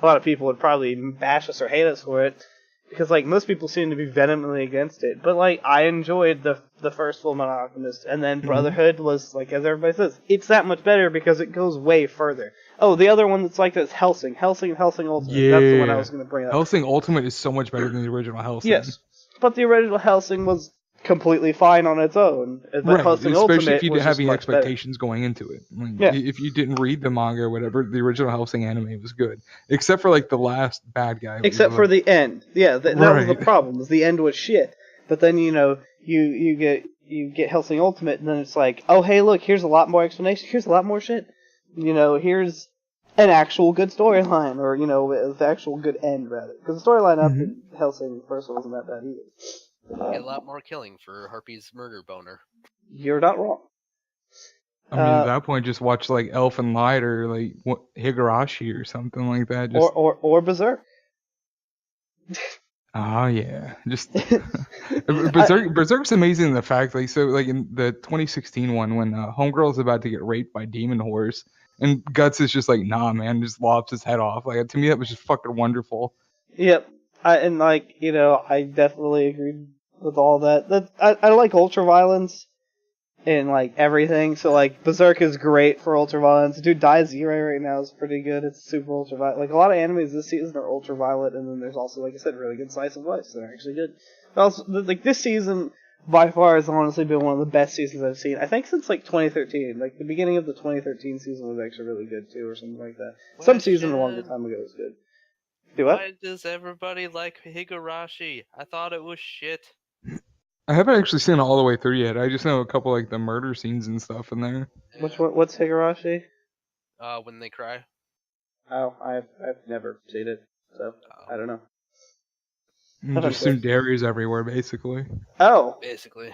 lot of people would probably bash us or hate us for it because like most people seem to be vehemently against it. But like I enjoyed the first Full Metal Alchemist, and then Brotherhood was like, as everybody says, it's that much better because it goes way further. Oh, the other one that's like that's Hellsing and Hellsing Ultimate. Yeah, That's the one I was going to bring up. Hellsing Ultimate is so much better than the original Hellsing. Yes, but the original Hellsing was completely fine on its own. But Right, Hellsing especially Ultimate if you was didn't have just any much better. expectations going into it. Like, Yeah. if you didn't read the manga or whatever, the original Hellsing anime was good, except for like the last bad guy. Except for the end. Yeah, that was the Right. problem. The end was shit. But then you get Hellsing Ultimate, and then it's like, oh hey, look, here's a lot more explanation. Here's a lot more shit. Here's an actual good storyline, or the actual good end rather. Because the storyline up in Hellsing first wasn't that bad either. Get a lot more killing for Harpy's murder boner. You're not wrong. I mean, at that point, just watch like Elfen Light or like Higurashi or something like that. Just or Berserk. Oh yeah, just I, Berserk's amazing in the fact like so like in the 2016 one when Homegirl's about to get raped by Demon Horse and Guts is just like nah man just lops his head off like to me that was just fucking wonderful. yep. And like, I definitely agree with all that. I like ultraviolence in like everything. So like Berserk is great for ultraviolence. Dude, Daizire right now is pretty good. It's super ultraviolet. Like a lot of animes this season are ultraviolet, and then there's also, like I said, really good slice of life. So they're actually good. Also, like this season by far has honestly been one of the best seasons I've seen. I think since like 2013. Like the beginning of the 2013 season was actually really good too, or something like that. Some season a longer Question. time ago was good. Do what? Why does everybody like Higurashi? I thought it was shit. I haven't actually seen it all the way through yet. I just know a couple like the murder scenes and stuff in there. Which one? What's Higurashi? When they cry. Oh, I've never seen it, so I don't know. And just tsunderes everywhere basically. Oh, Basically,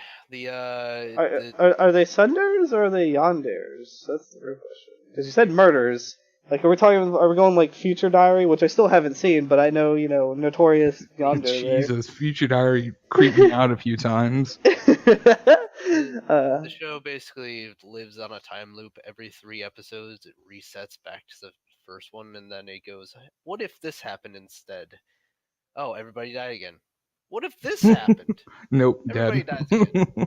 are they Sunders or are they Yondares? That's the real question. Because you said murders. Like, are we going like Future Diary, which I still haven't seen, but I know, Notorious Yonder Jesus, Future Diary creeped me out a few times. the show basically lives on a time loop. Every 3 episodes, it resets back to the first one, and then it goes, "What if this happened instead? Oh, everybody died again. What if this happened? Nope, Everybody dead. dies again."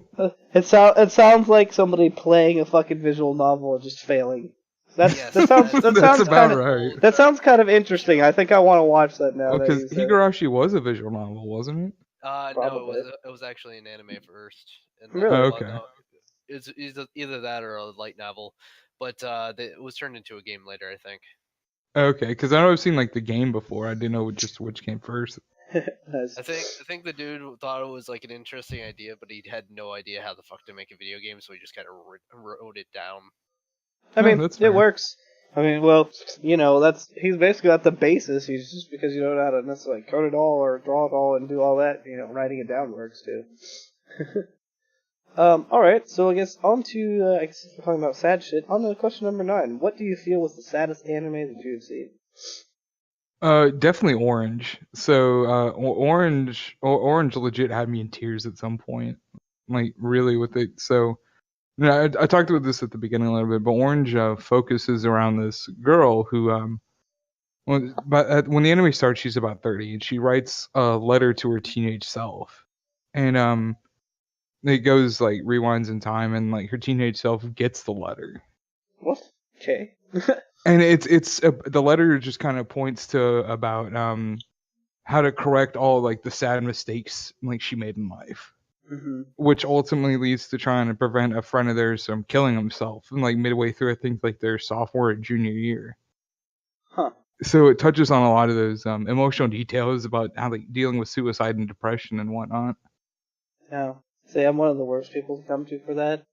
It sounds like somebody playing a fucking visual novel and just failing. That sounds That's about right. That sounds kind of interesting. I think I want to watch that now. Because Higurashi was a visual novel, wasn't it? No, it was actually an anime first. And then, Really? Okay. It's either that or a light novel, but it was turned into a game later, I think. Okay, because I know I've seen like the game before. I didn't know just which came first. I think the dude thought it was like an interesting idea, but he had no idea how the fuck to make a video game, so he just kind of wrote it down. I mean, that's it fair. works. I mean, well, he's basically at the basis. He's just because you don't know how to necessarily code it all or draw it all and do all that. Writing it down works too. All right. So I guess on to I guess if we're talking about sad shit. On to question number 9. What do you feel was the saddest anime that you have seen? Definitely Orange. So, Orange legit had me in tears at some point. Like really with it. So, I talked about this at the beginning a little bit, but Orange focuses around this girl who when the anime starts, she's about 30, and she writes a letter to her teenage self, and it goes like rewinds in time, and like her teenage self gets the letter. What? Okay. And the letter just kind of points to about how to correct all like the sad mistakes like she made in life, which ultimately leads to trying to prevent a friend of theirs from killing himself. And like midway through, I think like their sophomore or junior year. Huh. So it touches on a lot of those emotional details about how like dealing with suicide and depression and whatnot. No. See, I'm one of the worst people to come to for that.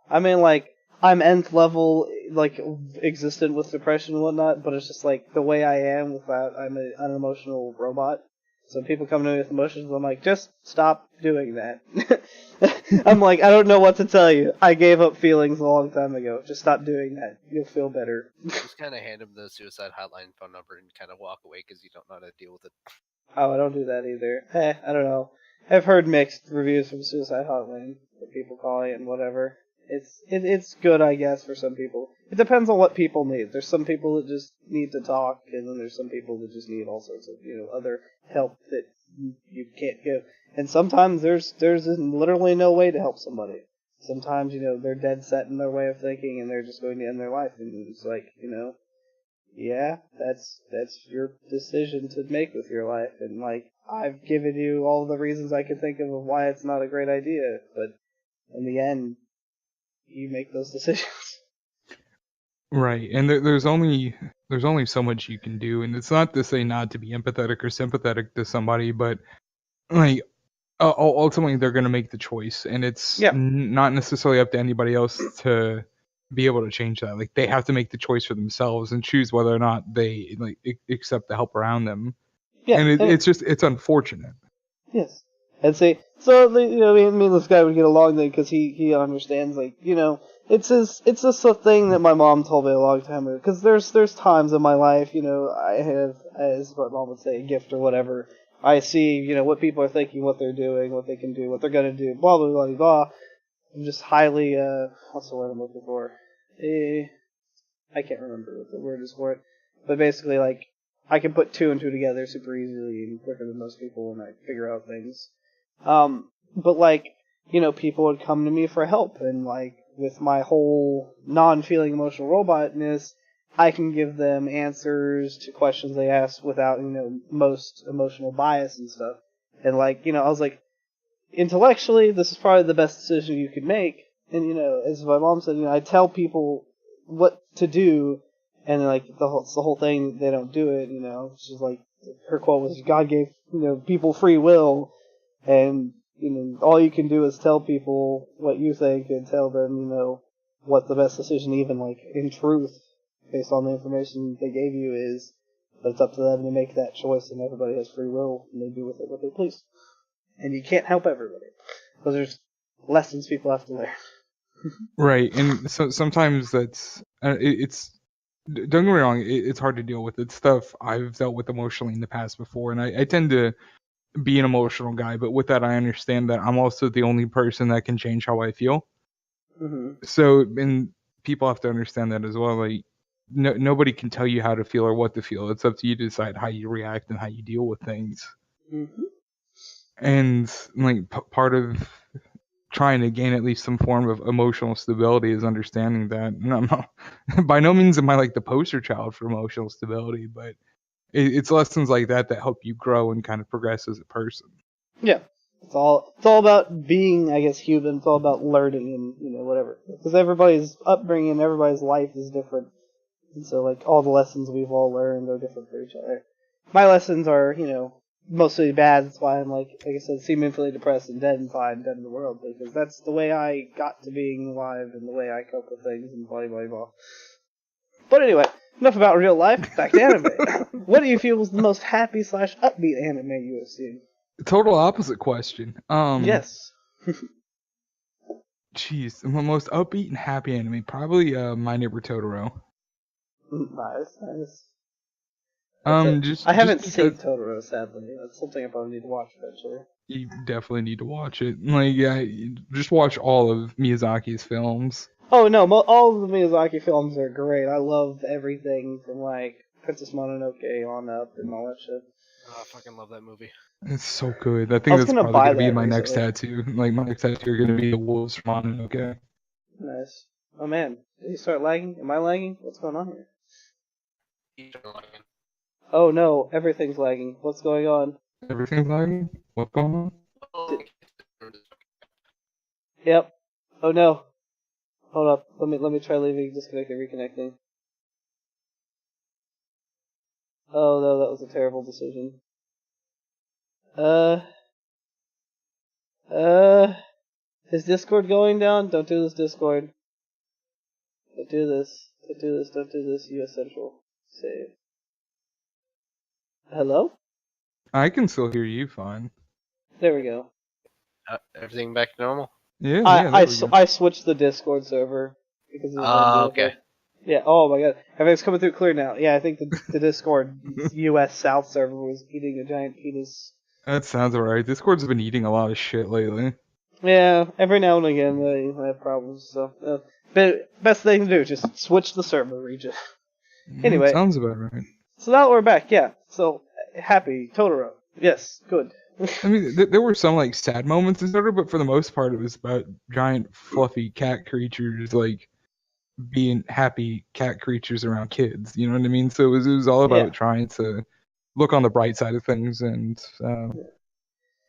I mean, like, I'm nth level, like, existent with depression and whatnot, but it's just, like, the way I am without, I'm an unemotional robot. So people come to me with emotions, I'm like, just stop doing that. I'm like, I don't know what to tell you. I gave up feelings a long time ago. Just stop doing that. You'll feel better. Just kind of hand him the suicide hotline phone number and kind of walk away because you don't know how to deal with it. Oh, I don't do that either. I don't know. I've heard mixed reviews from Suicide Hotline, what people call it and whatever. It's good, I guess, for some people. It depends on what people need. There's some people that just need to talk, and then there's some people that just need all sorts of, other help that you can't give. And sometimes there's literally no way to help somebody. Sometimes, they're dead set in their way of thinking, and they're just going to end their life, and it's like, yeah, that's your decision to make with your life, and like, I've given you all the reasons I could think of why it's not a great idea, but in the end, you make those decisions. Right, and there's only so much you can do, and it's not to say not to be empathetic or sympathetic to somebody, but like ultimately they're going to make the choice, and it's not necessarily up to anybody else to be able to change that. Like they have to make the choice for themselves and choose whether or not they like accept the help around them. Yeah, and it's unfortunate. Yes. And see, so me and this guy would get along then because he understands, like, it's just a thing that my mom told me a long time ago. Because there's times in my life, I have, as what mom would say, a gift or whatever. I see, what people are thinking, what they're doing, what they can do, what they're gonna do, blah blah blah blah. I'm just highly, what's the word I'm looking for? I can't remember what the word is for it, but basically, like, I can put two and two together super easily and quicker than most people when I figure out things. But like, people would come to me for help, and like, with my whole non-feeling emotional robotness, I can give them answers to questions they ask without, most emotional bias and stuff. And like, I was like, intellectually, this is probably the best decision you could make. And, as my mom said, I tell people what to do, and like the whole thing, they don't do it. She's like, her quote was, "God gave people free will, and all you can do is tell people what you think and tell them what the best decision, even like in truth, based on the information they gave you, is. But it's up to them to make that choice, and everybody has free will, and they do with it what they please. And you can't help everybody. Those are lessons people have to learn." Right, and so sometimes that's it's. Don't get me wrong, it's hard to deal with. It's stuff I've dealt with emotionally in the past before, and I tend to be an emotional guy. But with that, I understand that I'm also the only person that can change how I feel. Mm-hmm. So, and people have to understand that as well. Like, nobody can tell you how to feel or what to feel. It's up to you to decide how you react and how you deal with things. Mm-hmm. And like part of trying to gain at least some form of emotional stability is understanding that. And I'm not, by no means am I like the poster child for emotional stability, but it's lessons like that that help you grow and kind of progress as a person. Yeah. It's all about being, I guess, human. It's all about learning and, whatever. Because everybody's upbringing, everybody's life is different. And so, like, all the lessons we've all learned are different for each other. My lessons are, mostly bad. That's why I'm, like I said, mentally depressed and dead inside, dead in the world. Because that's the way I got to being alive and the way I cope with things and blah, blah, blah. But anyway, enough about real life. Back to anime. What do you feel was the most happy / upbeat anime you have seen? Total opposite question. Yes. Jeez, the most upbeat and happy anime, probably My Neighbor Totoro. Nice. Just I haven't because seen Totoro, sadly. That's something I probably need to watch eventually. you definitely need to watch it. Like, yeah, just watch all of Miyazaki's films. Oh no, all of the Miyazaki films are great. I love everything from like Princess Mononoke on up and all that shit. Oh, I fucking love that movie. It's so good. I I think was that's gonna probably buy gonna be that my next recently. tattoo. Like my next tattoo are gonna be the wolves from Mononoke. Nice. Oh man, did you start lagging? Am I lagging? What's going on here? Oh no, everything's lagging. What's going on? Everything's lagging? What's going on? Yep. Oh no. Hold up. Let me try leaving, disconnecting, reconnecting. Oh no, that was a terrible decision. Is Discord going down? Don't do this, Discord. Don't do this. Don't do this. Don't do this. US Central. Save. Hello? I can still hear you fine. There we go. Everything back to normal? Yeah, I there we go. I switched the Discord server because it was Okay. Yeah. Oh my god. Everything's coming through clear now. Yeah, I think the Discord US South server was eating a giant penis. That sounds alright. Discord's been eating a lot of shit lately. Yeah, every now and again they have problems. So, but best thing to do, just switch the server region. Anyway, Sounds about right. so now we're back. Yeah. So happy Totoro. Yes, good. I mean, there were some like sad moments in Totoro, but for the most part, it was about giant fluffy cat creatures like being happy cat creatures around kids. You know what I mean? So it was all about trying to look on the bright side of things and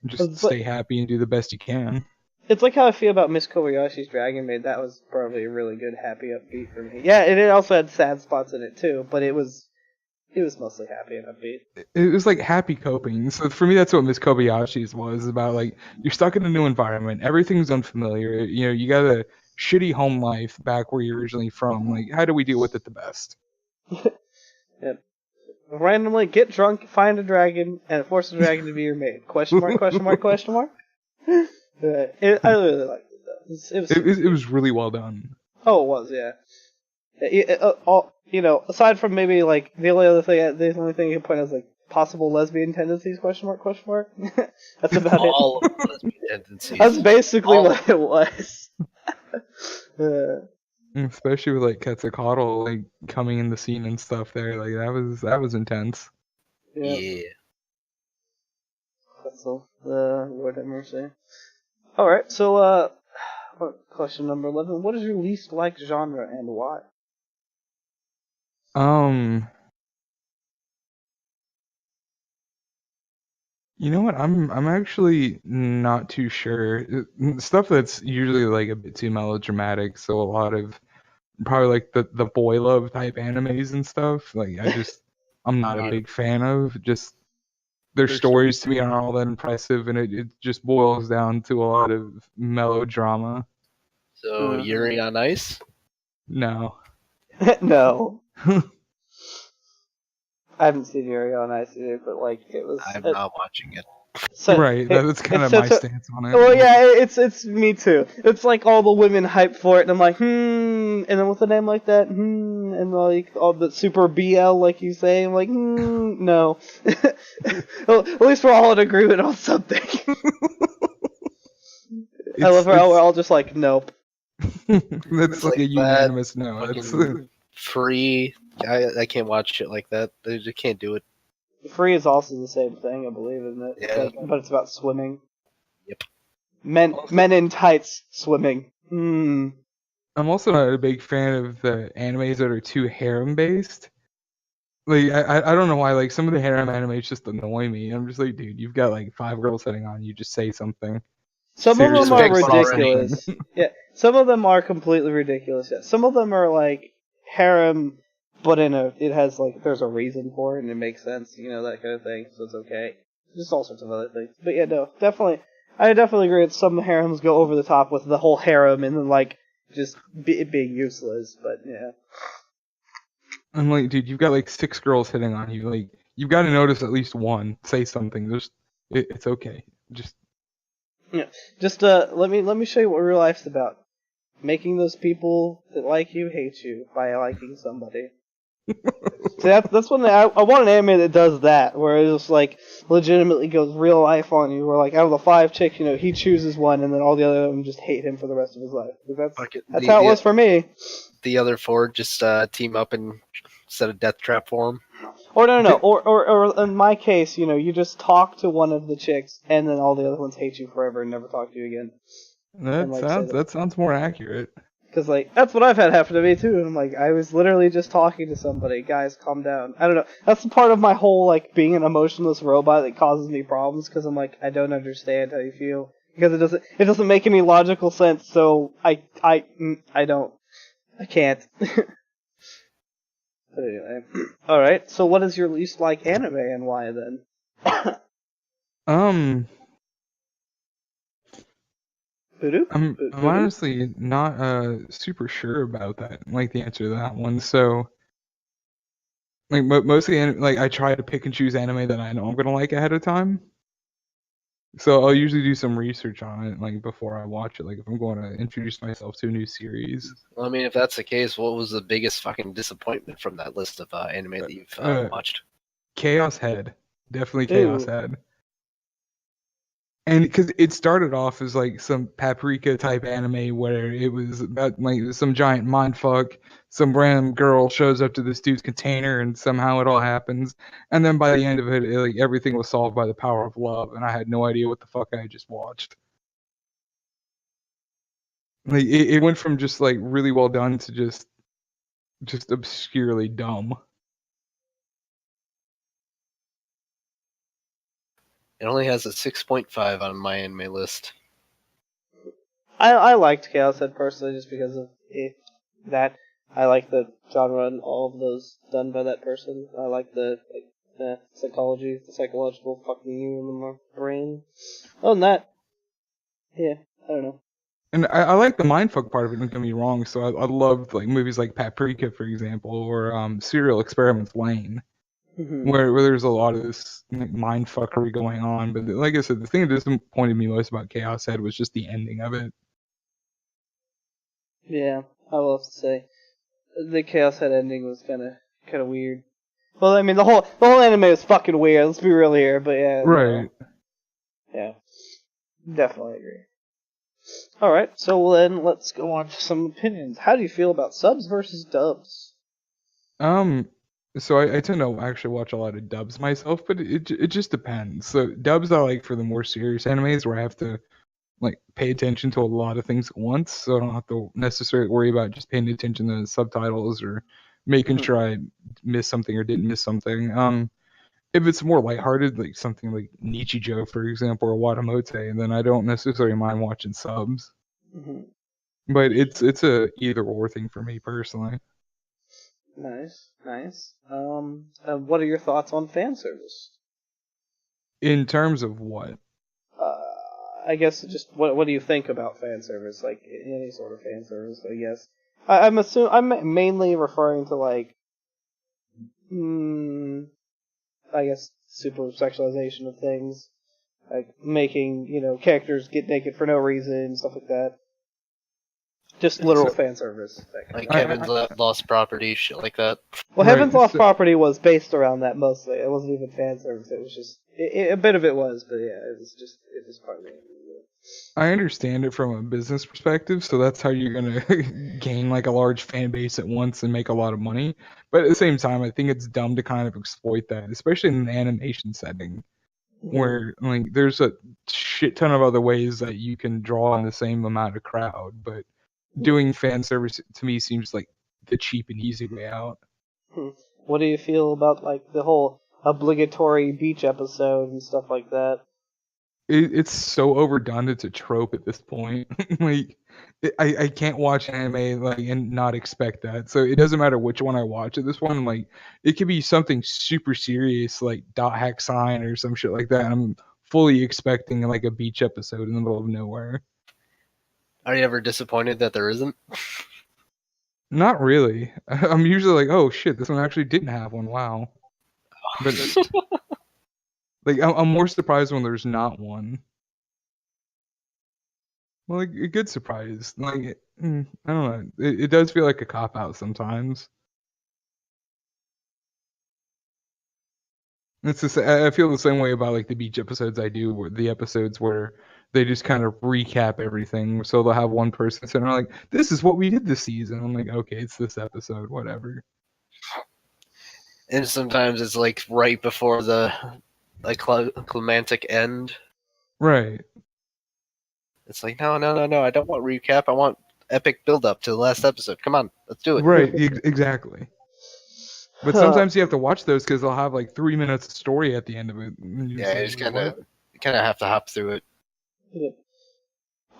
just stay happy and do the best you can. It's like how I feel about Miss Kobayashi's Dragon Maid. That was probably a really good, happy upbeat for me. Yeah, and it also had sad spots in it too, but it was mostly happy and upbeat. It was like happy coping. So for me, that's what Miss Kobayashi's was about. Like you're stuck in a new environment, everything's unfamiliar. You know, you got a shitty home life back where you're originally from. Like, how do we deal with it the best? Yep. Randomly get drunk, find a dragon, and force the dragon to be your maid. Question mark? Question mark? Question mark? I really liked it though. It was really well done. Oh, it was, yeah. Aside from maybe like the only thing I can point out is like possible lesbian tendencies? Question mark? Question mark. That's about it. All of the lesbian tendencies. That's basically All what it was. Especially with like Quetzalcoatl like coming in the scene and stuff there, like that was intense. Yeah. That's all. Lord have mercy. Alright, so, question number 11. What is your least liked genre and why? You know what? I'm actually not too sure. Stuff that's usually like a bit too melodramatic, so a lot of probably like the boy love type animes and stuff. Like I'm not a big fan of. Just their stories to me aren't all that impressive, and it just boils down to a lot of melodrama. So Yuri on Ice? No. No. I haven't seen Yuri on Ice either, but like it was. I'm not watching it. So, right, that's kind of my stance on it. Well, yeah, it's me too. It's like all the women hype for it, and I'm like, and then with a name like that, and like all the super BL, like you say, I'm like, no. Well, at least we're all in agreement on something. I love how we're all just like, nope. That's like a unanimous no. That's Free. I can't watch shit like that. I just can't do it. Free is also the same thing, I believe, isn't it? Yeah. But it's about swimming. Yep. Men in tights swimming. I'm also not a big fan of the animes that are too harem based. Like I don't know why, like some of the harem animes just annoy me. I'm just like, dude, you've got like 5 girls sitting on you, just say something. Some of them are fix one already. ridiculous. Yeah, some of them are completely ridiculous. Yeah, some of them are like harem, but it has like there's a reason for it and it makes sense, that kind of thing. So it's okay. Just all sorts of other things. But yeah, no, definitely, I definitely agree that some harems go over the top with the whole harem and then like just it being useless. But yeah. I'm like, dude, you've got like 6 girls hitting on you. Like, you've got to notice at least one. Say something. It's okay. Just let me show you what real life's about. Making those people that like you hate you by liking somebody. See, that's one thing I want an anime that does that, where it just like legitimately goes real life on you. Where like out of the 5 chicks, he chooses one, and then all the other of them just hate him for the rest of his life. That's how it was for me. The other 4 just team up and set a death trap for him. Or no. Or in my case, you just talk to one of the chicks, and then all the other ones hate you forever and never talk to you again. That sounds more accurate. Because, like, that's what I've had happen to me, too. And I'm like, I was literally just talking to somebody. Guys, calm down. I don't know. That's the part of my whole, like, being an emotionless robot that causes me problems. Because I'm like, I don't understand how you feel. Because it doesn't make any logical sense. So, I can't. But anyway. Alright, so what is your least like anime and why then? I'm honestly not super sure about that, like the answer to that one. So like mostly like I try to pick and choose anime that I know I'm gonna like ahead of time. So I'll usually do some research on it like before I watch it, like if I'm going to introduce myself to a new series. Well, I mean, if that's the case, what was the biggest fucking disappointment from that list of anime that you've watched? Chaos Head. Definitely Chaos Head. And because it started off as like some paprika type anime where it was about like some giant mindfuck, some random girl shows up to this dude's container and somehow it all happens, and then by the end of it, like everything was solved by the power of love, and I had no idea what the fuck I just watched. Like it went from just like really well done to just obscurely dumb. It only has a 6.5 on my anime list. I liked Chaos Head personally just because of that. I like the genre and all of those done by that person. I like the psychology, the psychological fucking you in the brain. Other than that, yeah, I don't know. And I like the mindfuck part of it, don't get me wrong. So I loved like movies like Paprika, for example, or Serial Experiments Lane. Where there's a lot of this like, mindfuckery going on, but like I said, the thing that disappointed me most about Chaos Head was just the ending of it. Yeah, I will have to say the Chaos Head ending was kind of weird. Well, I mean, the whole anime is fucking weird. Let's be real here, but yeah. Right. Yeah. Definitely agree. Alright, so then let's go on to some opinions. How do you feel about subs versus dubs? So I tend to actually watch a lot of dubs myself, but it just depends. So dubs I like for the more serious animes where I have to like pay attention to a lot of things at once, so I don't have to necessarily worry about just paying attention to the subtitles or making Mhm. sure I missed something or didn't miss something. If it's more lighthearted, like something like Nichijou, for example, or Watamote, then I don't necessarily mind watching subs. Mhm. But it's a either or thing for me personally. Nice, nice. What are your thoughts on fan service? In terms of what? I guess just what do you think about fan service? Like any sort of fan service, I guess. I'm mainly referring to like, I guess super sexualization of things, like making characters get naked for no reason, stuff like that. Just literal So fan service. That kind Like of Kevin's thing. Lost Property, shit like that. Well, right, Heaven's Lost so Property was based around that mostly. It wasn't even fan service. It was just a bit of it was, but yeah, it was part of it. I understand it from a business perspective, so that's how you're gonna gain like a large fan base at once and make a lot of money. But at the same time, I think it's dumb to kind of exploit that, especially in an animation setting Mhm. where like there's a shit ton of other ways that you can draw in the same amount of crowd, but doing fan service to me seems like the cheap and easy way out. Hmm. What do you feel about like the whole obligatory beach episode and stuff like that? It's so overdone. It's a trope at this point. Like, I can't watch anime like and not expect that. So it doesn't matter which one I watch at this point. Like, it could be something super serious like Dot Hack Sign or some shit like that. And I'm fully expecting like a beach episode in the middle of nowhere. Are you ever disappointed that there isn't? Not really. I'm usually like, oh shit, this one actually didn't have one. Wow. But like, I'm more surprised when there's not one. Well, like a good surprise. Like, I don't know. It does feel like a cop out sometimes. It's just, I feel the same way about like the beach episodes I do, where the episodes where they just kind of recap everything. So they'll have one person sitting there like, "This is what we did this season." I'm like, "Okay, it's this episode, whatever." And sometimes it's like right before the like climactic end. Right, It's like no, I don't want recap. I want epic build up to the last episode. Come on, let's do it. right, exactly. But Huh. sometimes you have to watch those because they'll have like 3 minutes of story at the end of it. And you're just Yeah, you like, just "Wait, what?" kind of have to hop through it. Yeah.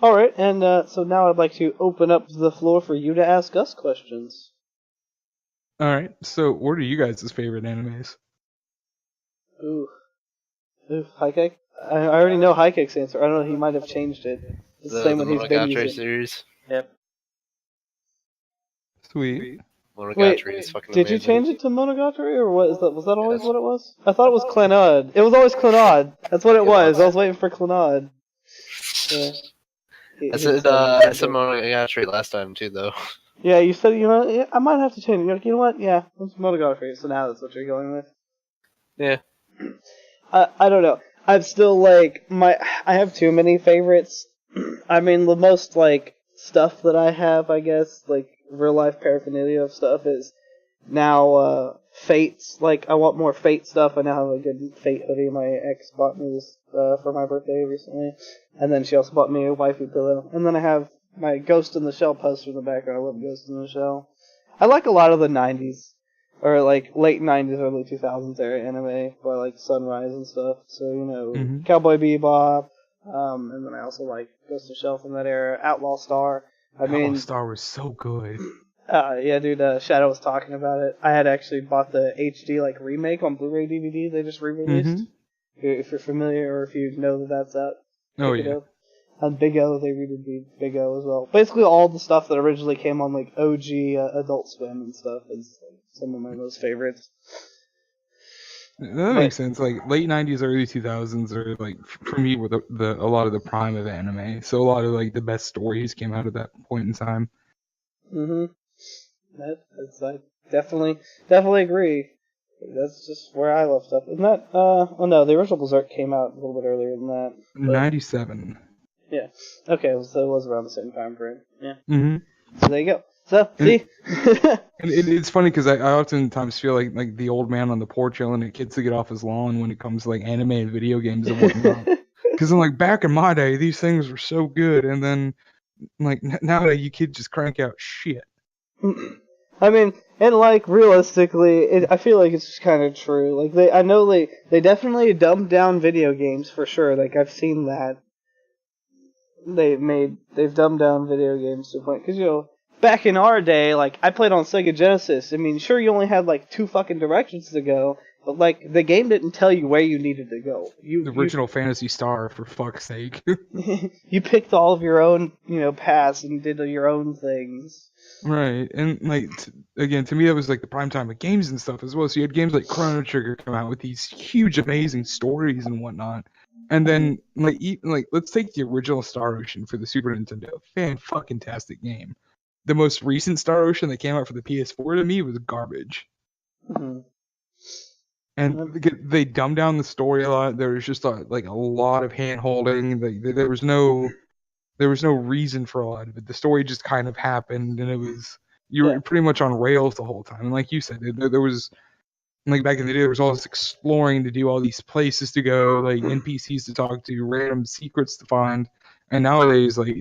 All right, and so now I'd like to open up the floor for you to ask us questions. All right. So, what are you guys' favorite animes? Ooh, High Kick. I already know High Kick's answer. I don't know. He might have changed it. It's the The same when he's been Monogatari using. series. Yep. Sweet. Wait, Monogatari is fucking did you amazing. change it to Monogatari, or what is that? Was that always Yes. what it was? I thought it was Clannad. It was always Clannad. That's what it was. I was waiting for Clannad. Yeah. I He said Monogatari last time too, though. Yeah, you said yeah, I might have to change it. You're like, you know what? Yeah, it's Monogatari. So now that's what you're going with. Yeah. I don't know. I'm still like I have too many favorites. I mean, the most like stuff that I have, I guess, like real life paraphernalia of stuff is now Fates. Like I want more Fate stuff. I now have a good Fate hoodie. My ex bought me this for my birthday recently, and then she also bought me a waifu pillow. And then I have my Ghost in the Shell poster in the background. I love Ghost in the Shell. I like a lot of the '90s or like late '90s, early 2000s era anime by like Sunrise and stuff. So Mm-hmm. Cowboy Bebop, and then I also like Ghost of Shell from that era, Outlaw Star. I Outlaw mean, Star was so good. yeah, dude. Shadow was talking about it. I had actually bought the HD like remake on Blu-ray DVD. They just re-released. Mm-hmm. If you're familiar or if you know that that's out, Oh pick it yeah. up. On Big O, they redid Big O as well. Basically, all the stuff that originally came on like OG Adult Swim and stuff is like, some of my most favorites. That But makes sense. Like late '90s, early 2000s are like for me were the a lot of the prime of anime. So a lot of like the best stories came out of that point in time. I definitely agree. That's just where I left up. Isn't that, oh no, the original Berserk came out a little bit earlier than that. But, 97. yeah. Okay, so it was around the same time frame. Yeah. Mm-hmm. So there you go. So, see? And it's funny because I oftentimes feel like the old man on the porch yelling at kids to get off his lawn when it comes to like anime and video games and whatnot. Because I'm like, back in my day, these things were so good, and then like nowadays you kids just crank out shit. I mean, and like realistically, I feel like it's just kind of true. Like I know they definitely dumbed down video games for sure. Like I've seen that. They've dumbed down video games to a point because back in our day, like I played on Sega Genesis. I mean, sure you only had like 2 fucking directions to go, but like the game didn't tell you where you needed to go. The original Phantasy Star, for fuck's sake. You picked all of your own, paths and did your own things. Right, and like again, to me that was like the prime time of games and stuff as well. So you had games like Chrono Trigger come out with these huge, amazing stories and whatnot, and then like let's take the original Star Ocean for the Super Nintendo, fan-fucking-tastic game. The most recent Star Ocean that came out for the PS4 to me was garbage. Mm-hmm. And they dumbed down the story a lot. There was just a lot of hand holding. There was no reason for a lot of it. The story just kind of happened, and you were pretty much on rails the whole time. And like you said, there was like back in the day, there was all this exploring to do, all these places to go, like NPCs to talk to, random secrets to find. And nowadays, like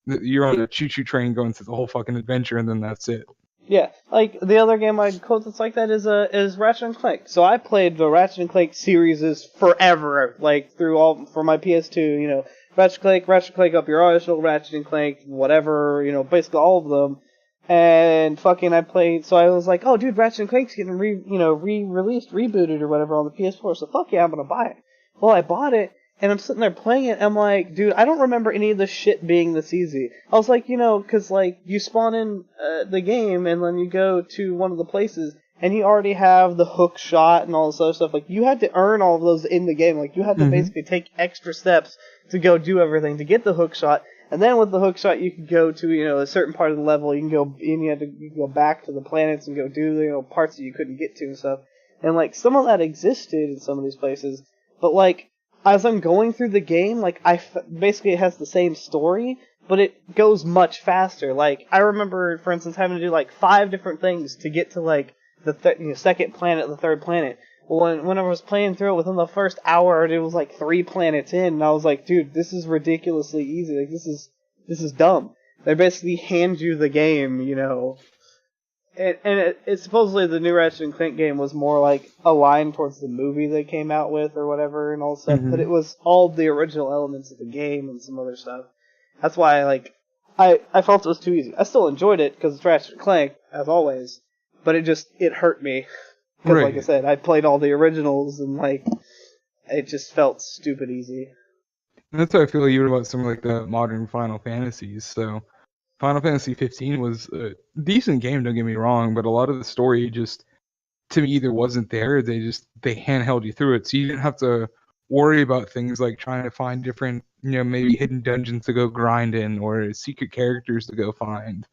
you're on a choo-choo train going through the whole fucking adventure, and then that's it. Yeah, like the other game I'd quote that's like that is Ratchet and Clank. So I played the Ratchet and Clank series forever, like for my PS2, Ratchet and Clank Up Your Arsenal, Ratchet and Clank, whatever, basically all of them. And fucking I played, so I was like, oh dude, Ratchet and Clank's getting re-released, rebooted or whatever on the PS4, so fuck yeah, I'm gonna buy it. Well, I bought it, and I'm sitting there playing it, and I'm like, dude, I don't remember any of this shit being this easy. I was like, cause like, you spawn in the game, and then you go to one of the places, and you already have the hook shot and all this other stuff. Like, you had to earn all of those in the game. Like, you had to basically take extra steps to go do everything to get the hook shot. And then with the hook shot, you could go to, a certain part of the level. You can go, and you can go back to the planets and go do, parts that you couldn't get to and stuff. And like, some of that existed in some of these places. But like, as I'm going through the game, like, basically it has the same story, but it goes much faster. Like, I remember, for instance, having to do like 5 different things to get to like the second planet, the third planet. Well, when I was playing through it within the first hour, it was like 3 planets in, and I was like, dude, this is ridiculously easy. Like, this is dumb. They basically hand you the game, And it supposedly the new Ratchet and Clank game was more like aligned towards the movie they came out with or whatever and all stuff, but it was all the original elements of the game and some other stuff. That's why I felt it was too easy. I still enjoyed it because it's Ratchet and Clank as always, but it hurt me because like I said, I played all the originals and like it just felt stupid easy. And that's how I feel even about some like the modern Final Fantasies. So Final Fantasy 15 was a decent game, don't get me wrong, but a lot of the story just, to me, either wasn't there, they handheld you through it, so you didn't have to worry about things like trying to find different, maybe hidden dungeons to go grind in, or secret characters to go find.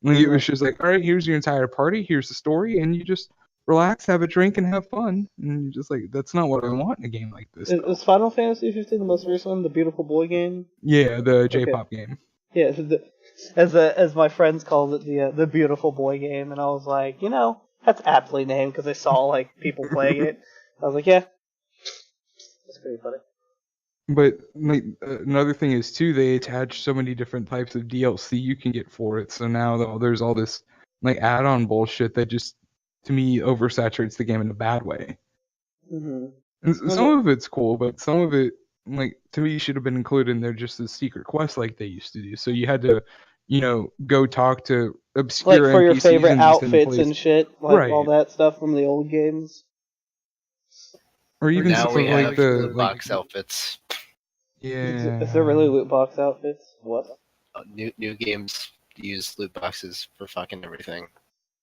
Like, it was just like, alright, here's your entire party, here's the story, and you just relax, have a drink, and have fun. And you're just like, that's not what I want in a game like this. Is Final Fantasy 15 the most recent one, the Beautiful Boy game? Yeah, the J-pop game. Yeah, as my friends called it, the Beautiful Boy game, and I was like, that's aptly named because I saw like people playing it. I was like, yeah, that's pretty funny. But like another thing is too, they attach so many different types of DLC you can get for it. So now there's all this like add-on bullshit that just, to me, oversaturates the game in a bad way. And some of it's cool, but some of it, like, to me, should have been included in there just as secret quests like they used to do. So you had to, go talk to obscure like for NPCs your favorite in outfits and shit, like all that stuff from the old games. Or even now something we like have the loot box outfits. Yeah. Is there really loot box outfits? What? New games use loot boxes for fucking everything.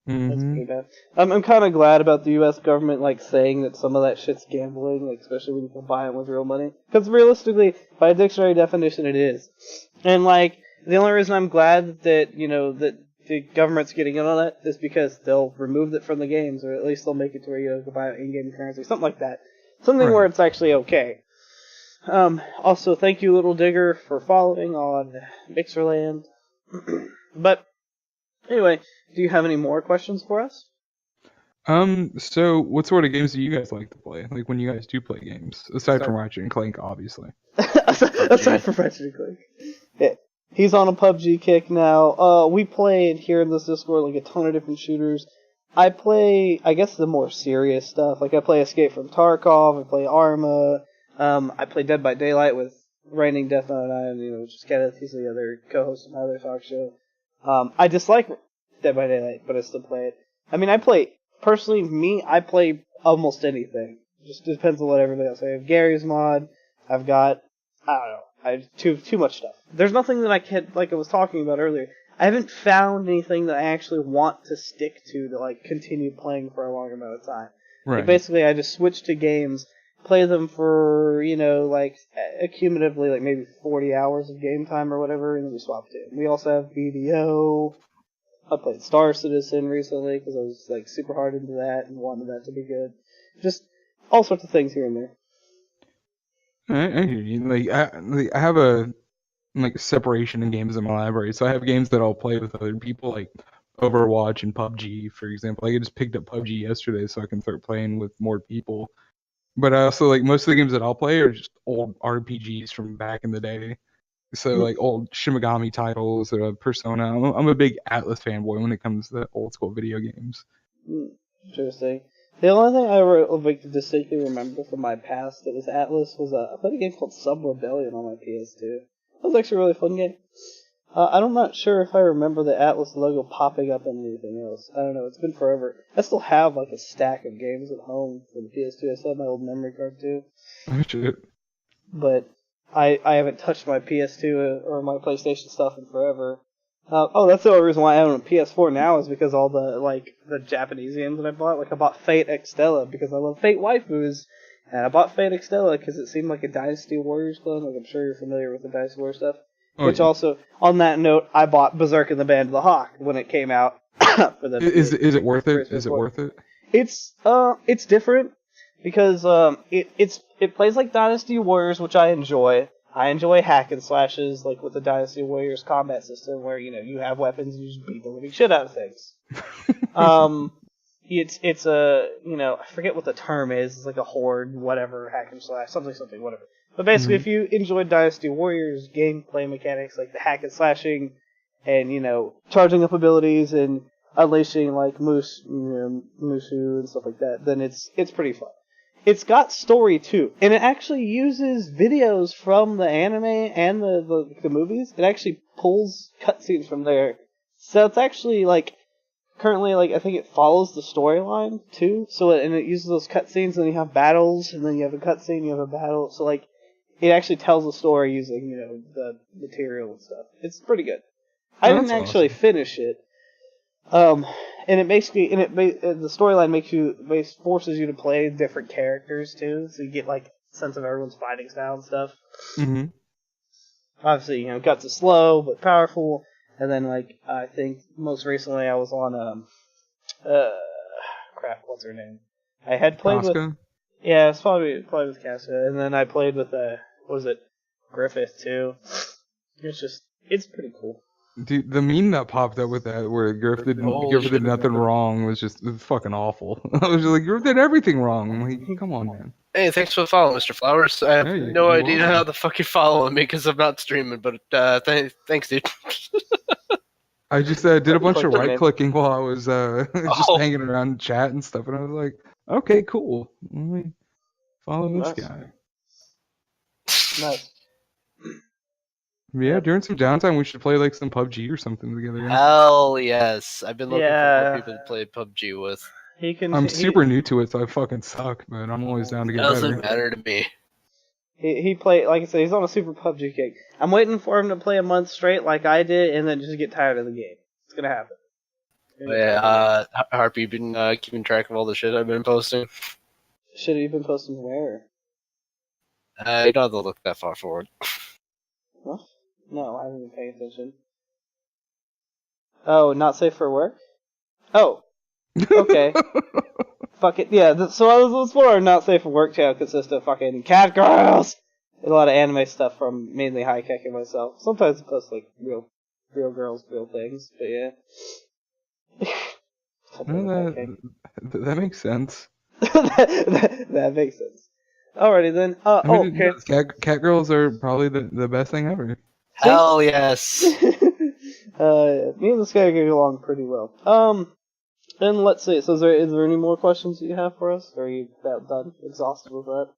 That's pretty bad. I'm kind of glad about the U.S. government like saying that some of that shit's gambling, like especially when you can buy it with real money. Because realistically, by dictionary definition, it is. And like the only reason I'm glad that that the government's getting in on it is because they'll remove it from the games, or at least they'll make it to where you can buy in-game currency, something like that. Something where it's actually okay. Also, thank you, Little Digger, for following on Mixerland. But anyway, do you have any more questions for us? So what sort of games do you guys like to play? Like when you guys do play games, aside from Ratchet and Clank, obviously. Aside from Ratchet and Clank. Yeah. He's on a PUBG kick now. We played here in this Discord like a ton of different shooters. I play, I guess, the more serious stuff. Like I play Escape from Tarkov, I play Arma, I play Dead by Daylight with Raining Death on and just Kenneth, he's the other co-host of my other talk show. I dislike Dead by Daylight, but I still play it. I mean, I play almost anything. Just depends on what everybody else. I have Gary's mod. I've got, I don't know. I have too much stuff. There's nothing that I can, like I was talking about earlier. I haven't found anything that I actually want to stick to like continue playing for a long amount of time. Right. Like, basically, I just switch to games, play them for like accumulatively like maybe 40 hours of game time or whatever, and then we swap to. We also have BDO. I played Star Citizen recently because I was like super hard into that and wanted that to be good. Just all sorts of things here and there. I hear you. I have a separation in games in my library. So I have games that I'll play with other people, like Overwatch and PUBG, for example. I just picked up PUBG yesterday, so I can start playing with more people. But I also most of the games that I'll play are just old RPGs from back in the day. So like old Shimigami titles or Persona. I'm a big Atlas fanboy when it comes to old school video games. Interesting. The only thing I distinctly remember from my past that was Atlas was I played a game called Sub Rebellion on my PS2. That was actually a really fun game. I'm not sure if I remember the Atlas logo popping up in anything else. I don't know. It's been forever. I still have like a stack of games at home for the PS2. I still have my old memory card too. Oh shit. But I haven't touched my PS2 or my PlayStation stuff in forever. That's the only reason why I own a PS4 now is because all the Japanese games that I bought. Like I bought Fate Extella because I love Fate waifus, and I bought Fate Extella because it seemed like a Dynasty Warriors clone. Like I'm sure you're familiar with the Dynasty Warriors stuff. Which also, on that note, I bought Berserk and the Band of the Hawk when it came out. For the is it worth it? Is it worth it? It's different because it plays like Dynasty Warriors, which I enjoy. I enjoy hack and slashes, like with the Dynasty Warriors combat system, where you have weapons and you just beat the living shit out of things. It's I forget what the term is. It's like a horde, whatever, hack and slash, something, whatever. But basically, if you enjoy Dynasty Warriors gameplay mechanics, like the hack and slashing, and charging up abilities and unleashing like Mushu and stuff like that, then it's pretty fun. It's got story too, and it actually uses videos from the anime and the movies. It actually pulls cutscenes from there, so it's actually currently I think it follows the storyline too. So it uses those cutscenes, and then you have battles, and then you have a cutscene, you have a battle. So it actually tells the story using the material and stuff. It's pretty good. I didn't actually finish it. And it basically, the storyline forces you to play different characters too, so you get a sense of everyone's fighting style and stuff. Mm-hmm. Obviously, Guts is slow but powerful, and then I think most recently I was on what's her name? I had played Casca? with, yeah, it's probably with Casca, and then I played with Griffith too. It's pretty cool. Dude, the meme that popped up with that, where Griff did nothing wrong, was just fucking awful. I was just like, Griff did everything wrong. I'm like, come on, man. Hey, thanks for the follow, Mr. Flowers. I have no idea how the fuck you're following me because I'm not streaming, but thanks, dude. I just did a bunch of right-clicking while I was just hanging around chat and stuff, and I was like, okay, cool. Let me follow this guy. Nice. Yeah, during some downtime, we should play some PUBG or something together. Hell yes. I've been looking for more people to play PUBG with. I'm super new to it, so I fucking suck, but I'm always down to get better. Doesn't matter to me. He played, like I said, he's on a super PUBG kick. I'm waiting for him to play a month straight like I did, and then just get tired of the game. It's gonna happen. Harpy, you been keeping track of all the shit I've been posting? Shit, you've been posting where? You don't have to look that far forward. What? No, I haven't been paying attention. Oh, not safe for work? Oh, okay. Fuck it, yeah, so I was for our not safe for work channel consists of fucking cat girls! And a lot of anime stuff from mainly High Tech and myself. Sometimes I post, like, real girls, real things, but yeah. No, that makes sense. that makes sense. Alrighty then. I mean, Okay. cat girls are probably the best thing ever. Hell yes. Me and this guy get along pretty well. And let's see. So, is there any more questions that you have for us? Or are you about done, exhausted with that?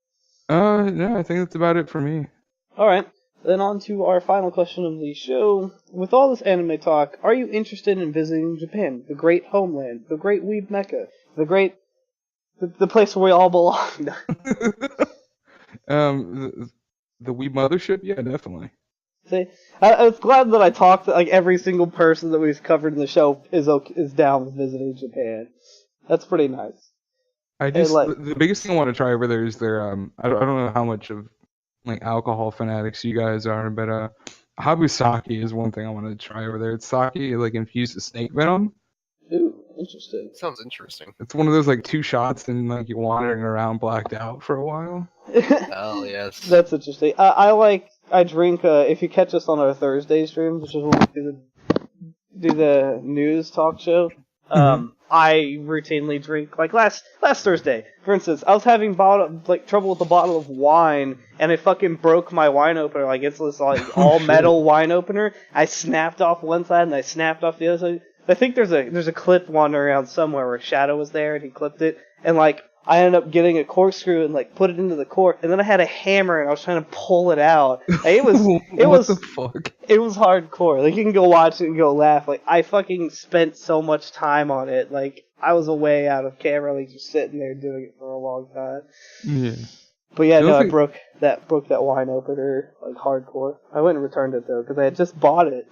No, I think that's about it for me. All right. Then on to our final question of the show. With all this anime talk, are you interested in visiting Japan, the great homeland, the great weeb mecca, the place where we all belong? The Wii Mothership, yeah, definitely. See, I was glad that I talked to, like, every single person that we've covered in the show is down with visiting Japan. That's pretty nice. The biggest thing I want to try over there is their I don't know how much of like alcohol fanatics you guys are, but Habusaki is one thing I want to try over there. It's sake like infused with snake venom. Ooh, interesting. Sounds interesting. It's one of those like 2 shots and like you're wandering around blacked out for a while. Hell yes. That's interesting. I drink, if you catch us on our Thursday streams, which is when we do the news talk show, I routinely drink, like last Thursday, for instance, I was having trouble with a bottle of wine, and I fucking broke my wine opener, like it's this like all metal wine opener. I snapped off one side and I snapped off the other side. I think there's a clip wandering around somewhere where Shadow was there and he clipped it, and like I ended up getting a corkscrew and like put it into the cork, and then I had a hammer and I was trying to pull it out. It was what the fuck? It was hardcore. Like you can go watch it and go laugh. Like I fucking spent so much time on it. Like I was away out of camera, like just sitting there doing it for a long time. Yeah. But yeah, no, I broke that wine opener like hardcore. I went and returned it though because I had just bought it.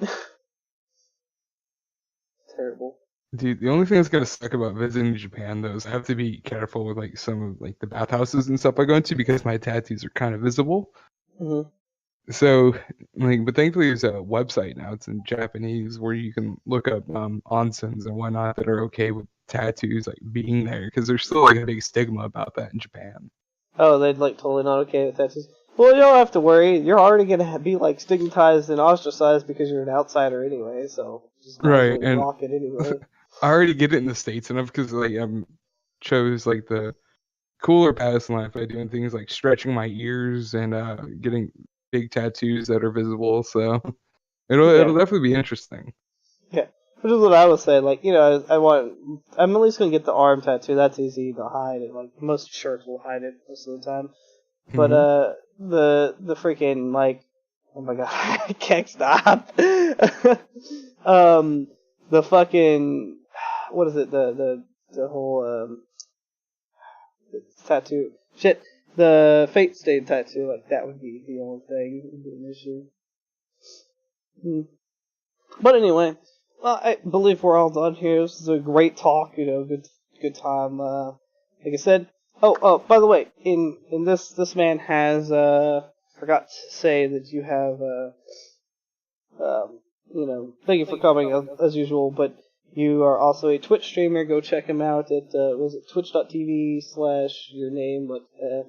Terrible. Dude, the only thing that's gonna suck about visiting Japan though is I have to be careful with like some of like the bathhouses and stuff I go into because my tattoos are kind of visible. Mm-hmm. So like, but thankfully there's a website now. It's in Japanese where you can look up onsens and whatnot that are okay with tattoos like being there because there's still like a big stigma about that in Japan. Oh, they'd like totally not okay with tattoos. Well, you don't have to worry. You're already gonna be like stigmatized and ostracized because you're an outsider anyway. So just right, and rock it anyway. I already get it in the States enough because like chose like the cooler path in life by doing things like stretching my ears and getting big tattoos that are visible. So it'll definitely be interesting. Yeah, which is what I was saying. Like, you know, I'm at least gonna get the arm tattoo. That's easy to hide. It like most shirts will hide it most of the time. But the freaking like, oh my god, I can't stop. The fucking, what is it? The whole tattoo shit. The fate stain tattoo, like that would be the only thing that would be an issue. But anyway, well, I believe we're all done here. This is a great talk. You know, good time. Like I said. Oh, by the way, in this man has forgot to say that you have you know, thank you for coming as usual, but you are also a Twitch streamer. Go check him out at was it twitch.tv/your name,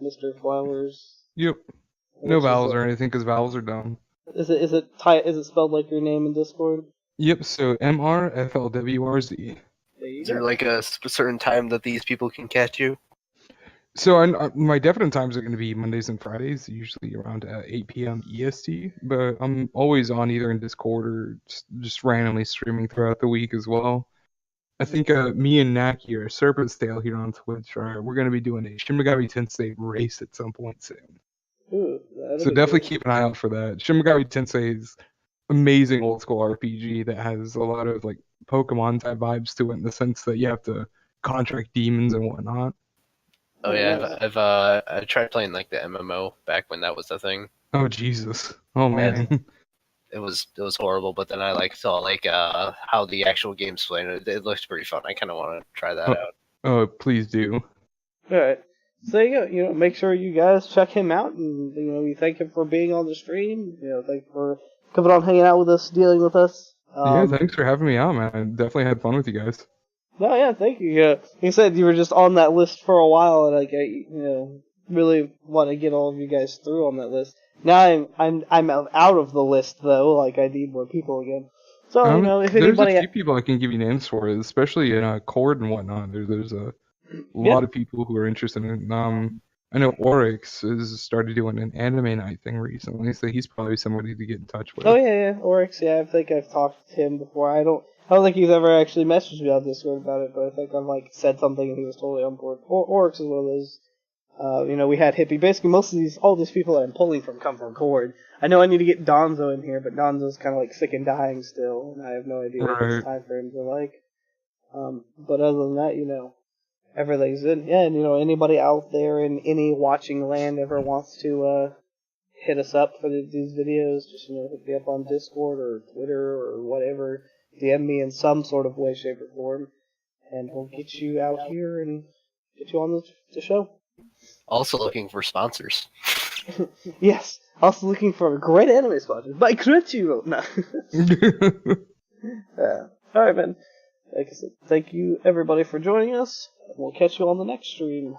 Mr. Flowers. Yep. No vowels or anything because vowels are dumb. Is it spelled like your name in Discord? Yep. So MRFLWRZ. Is there like a certain time that these people can catch you? So my definite times are going to be Mondays and Fridays, usually around 8 p.m. EST. But I'm always on either in Discord or just randomly streaming throughout the week as well. I think me and Naki or Serpent's Tail here on Twitch we're going to be doing a Shin Megami Tensei race at some point soon. Ooh, so definitely keep an eye out for that. Shin Megami Tensei is amazing old school RPG that has a lot of like Pokemon type vibes to it in the sense that you have to contract demons and whatnot. Oh yeah, I tried playing like the MMO back when that was the thing. Oh Jesus! Oh man, it was horrible. But then I like saw like how the actual game's playing. It looked pretty fun. I kind of want to try that out. Oh, please do. All right. So you know, make sure you guys check him out, and you know, we thank him for being on the stream. You know, thank you for coming on, hanging out with us, dealing with us. Yeah, thanks for having me out, man. I definitely had fun with you guys. No, yeah, thank you. Yeah, you said you were just on that list for a while, and like I really want to get all of you guys through on that list. Now I'm out of the list though. Like I need more people again. So if There's a anybody, few people I can give you names for, especially in Cord and whatnot. There's a yeah, lot of people who are interested in. I know Oryx has started doing an anime night thing recently, so he's probably somebody to get in touch oh with. yeah, Oryx, yeah, I think I've talked to him before. I don't think he's ever actually messaged me on Discord about it, but I think I've like said something and he was totally on board. Oryx is one of those. We had Hippie. Basically, all these people that I'm pulling from come from Cord. I know I need to get Donzo in here, but Donzo's kind of like sick and dying still, and I have no idea what his Right. time frames are like. But other than that, everything's good. Yeah, and anybody out there in any watching land ever wants to hit us up for these videos, just hit me up on Discord or Twitter or whatever. DM me in some sort of way, shape, or form, and we'll get you out here and get you on the show. Also looking for sponsors. Yes. Also looking for great anime sponsors by Crunchyroll. No. Alright, man. Like I said, thank you everybody for joining us. We'll catch you on the next stream.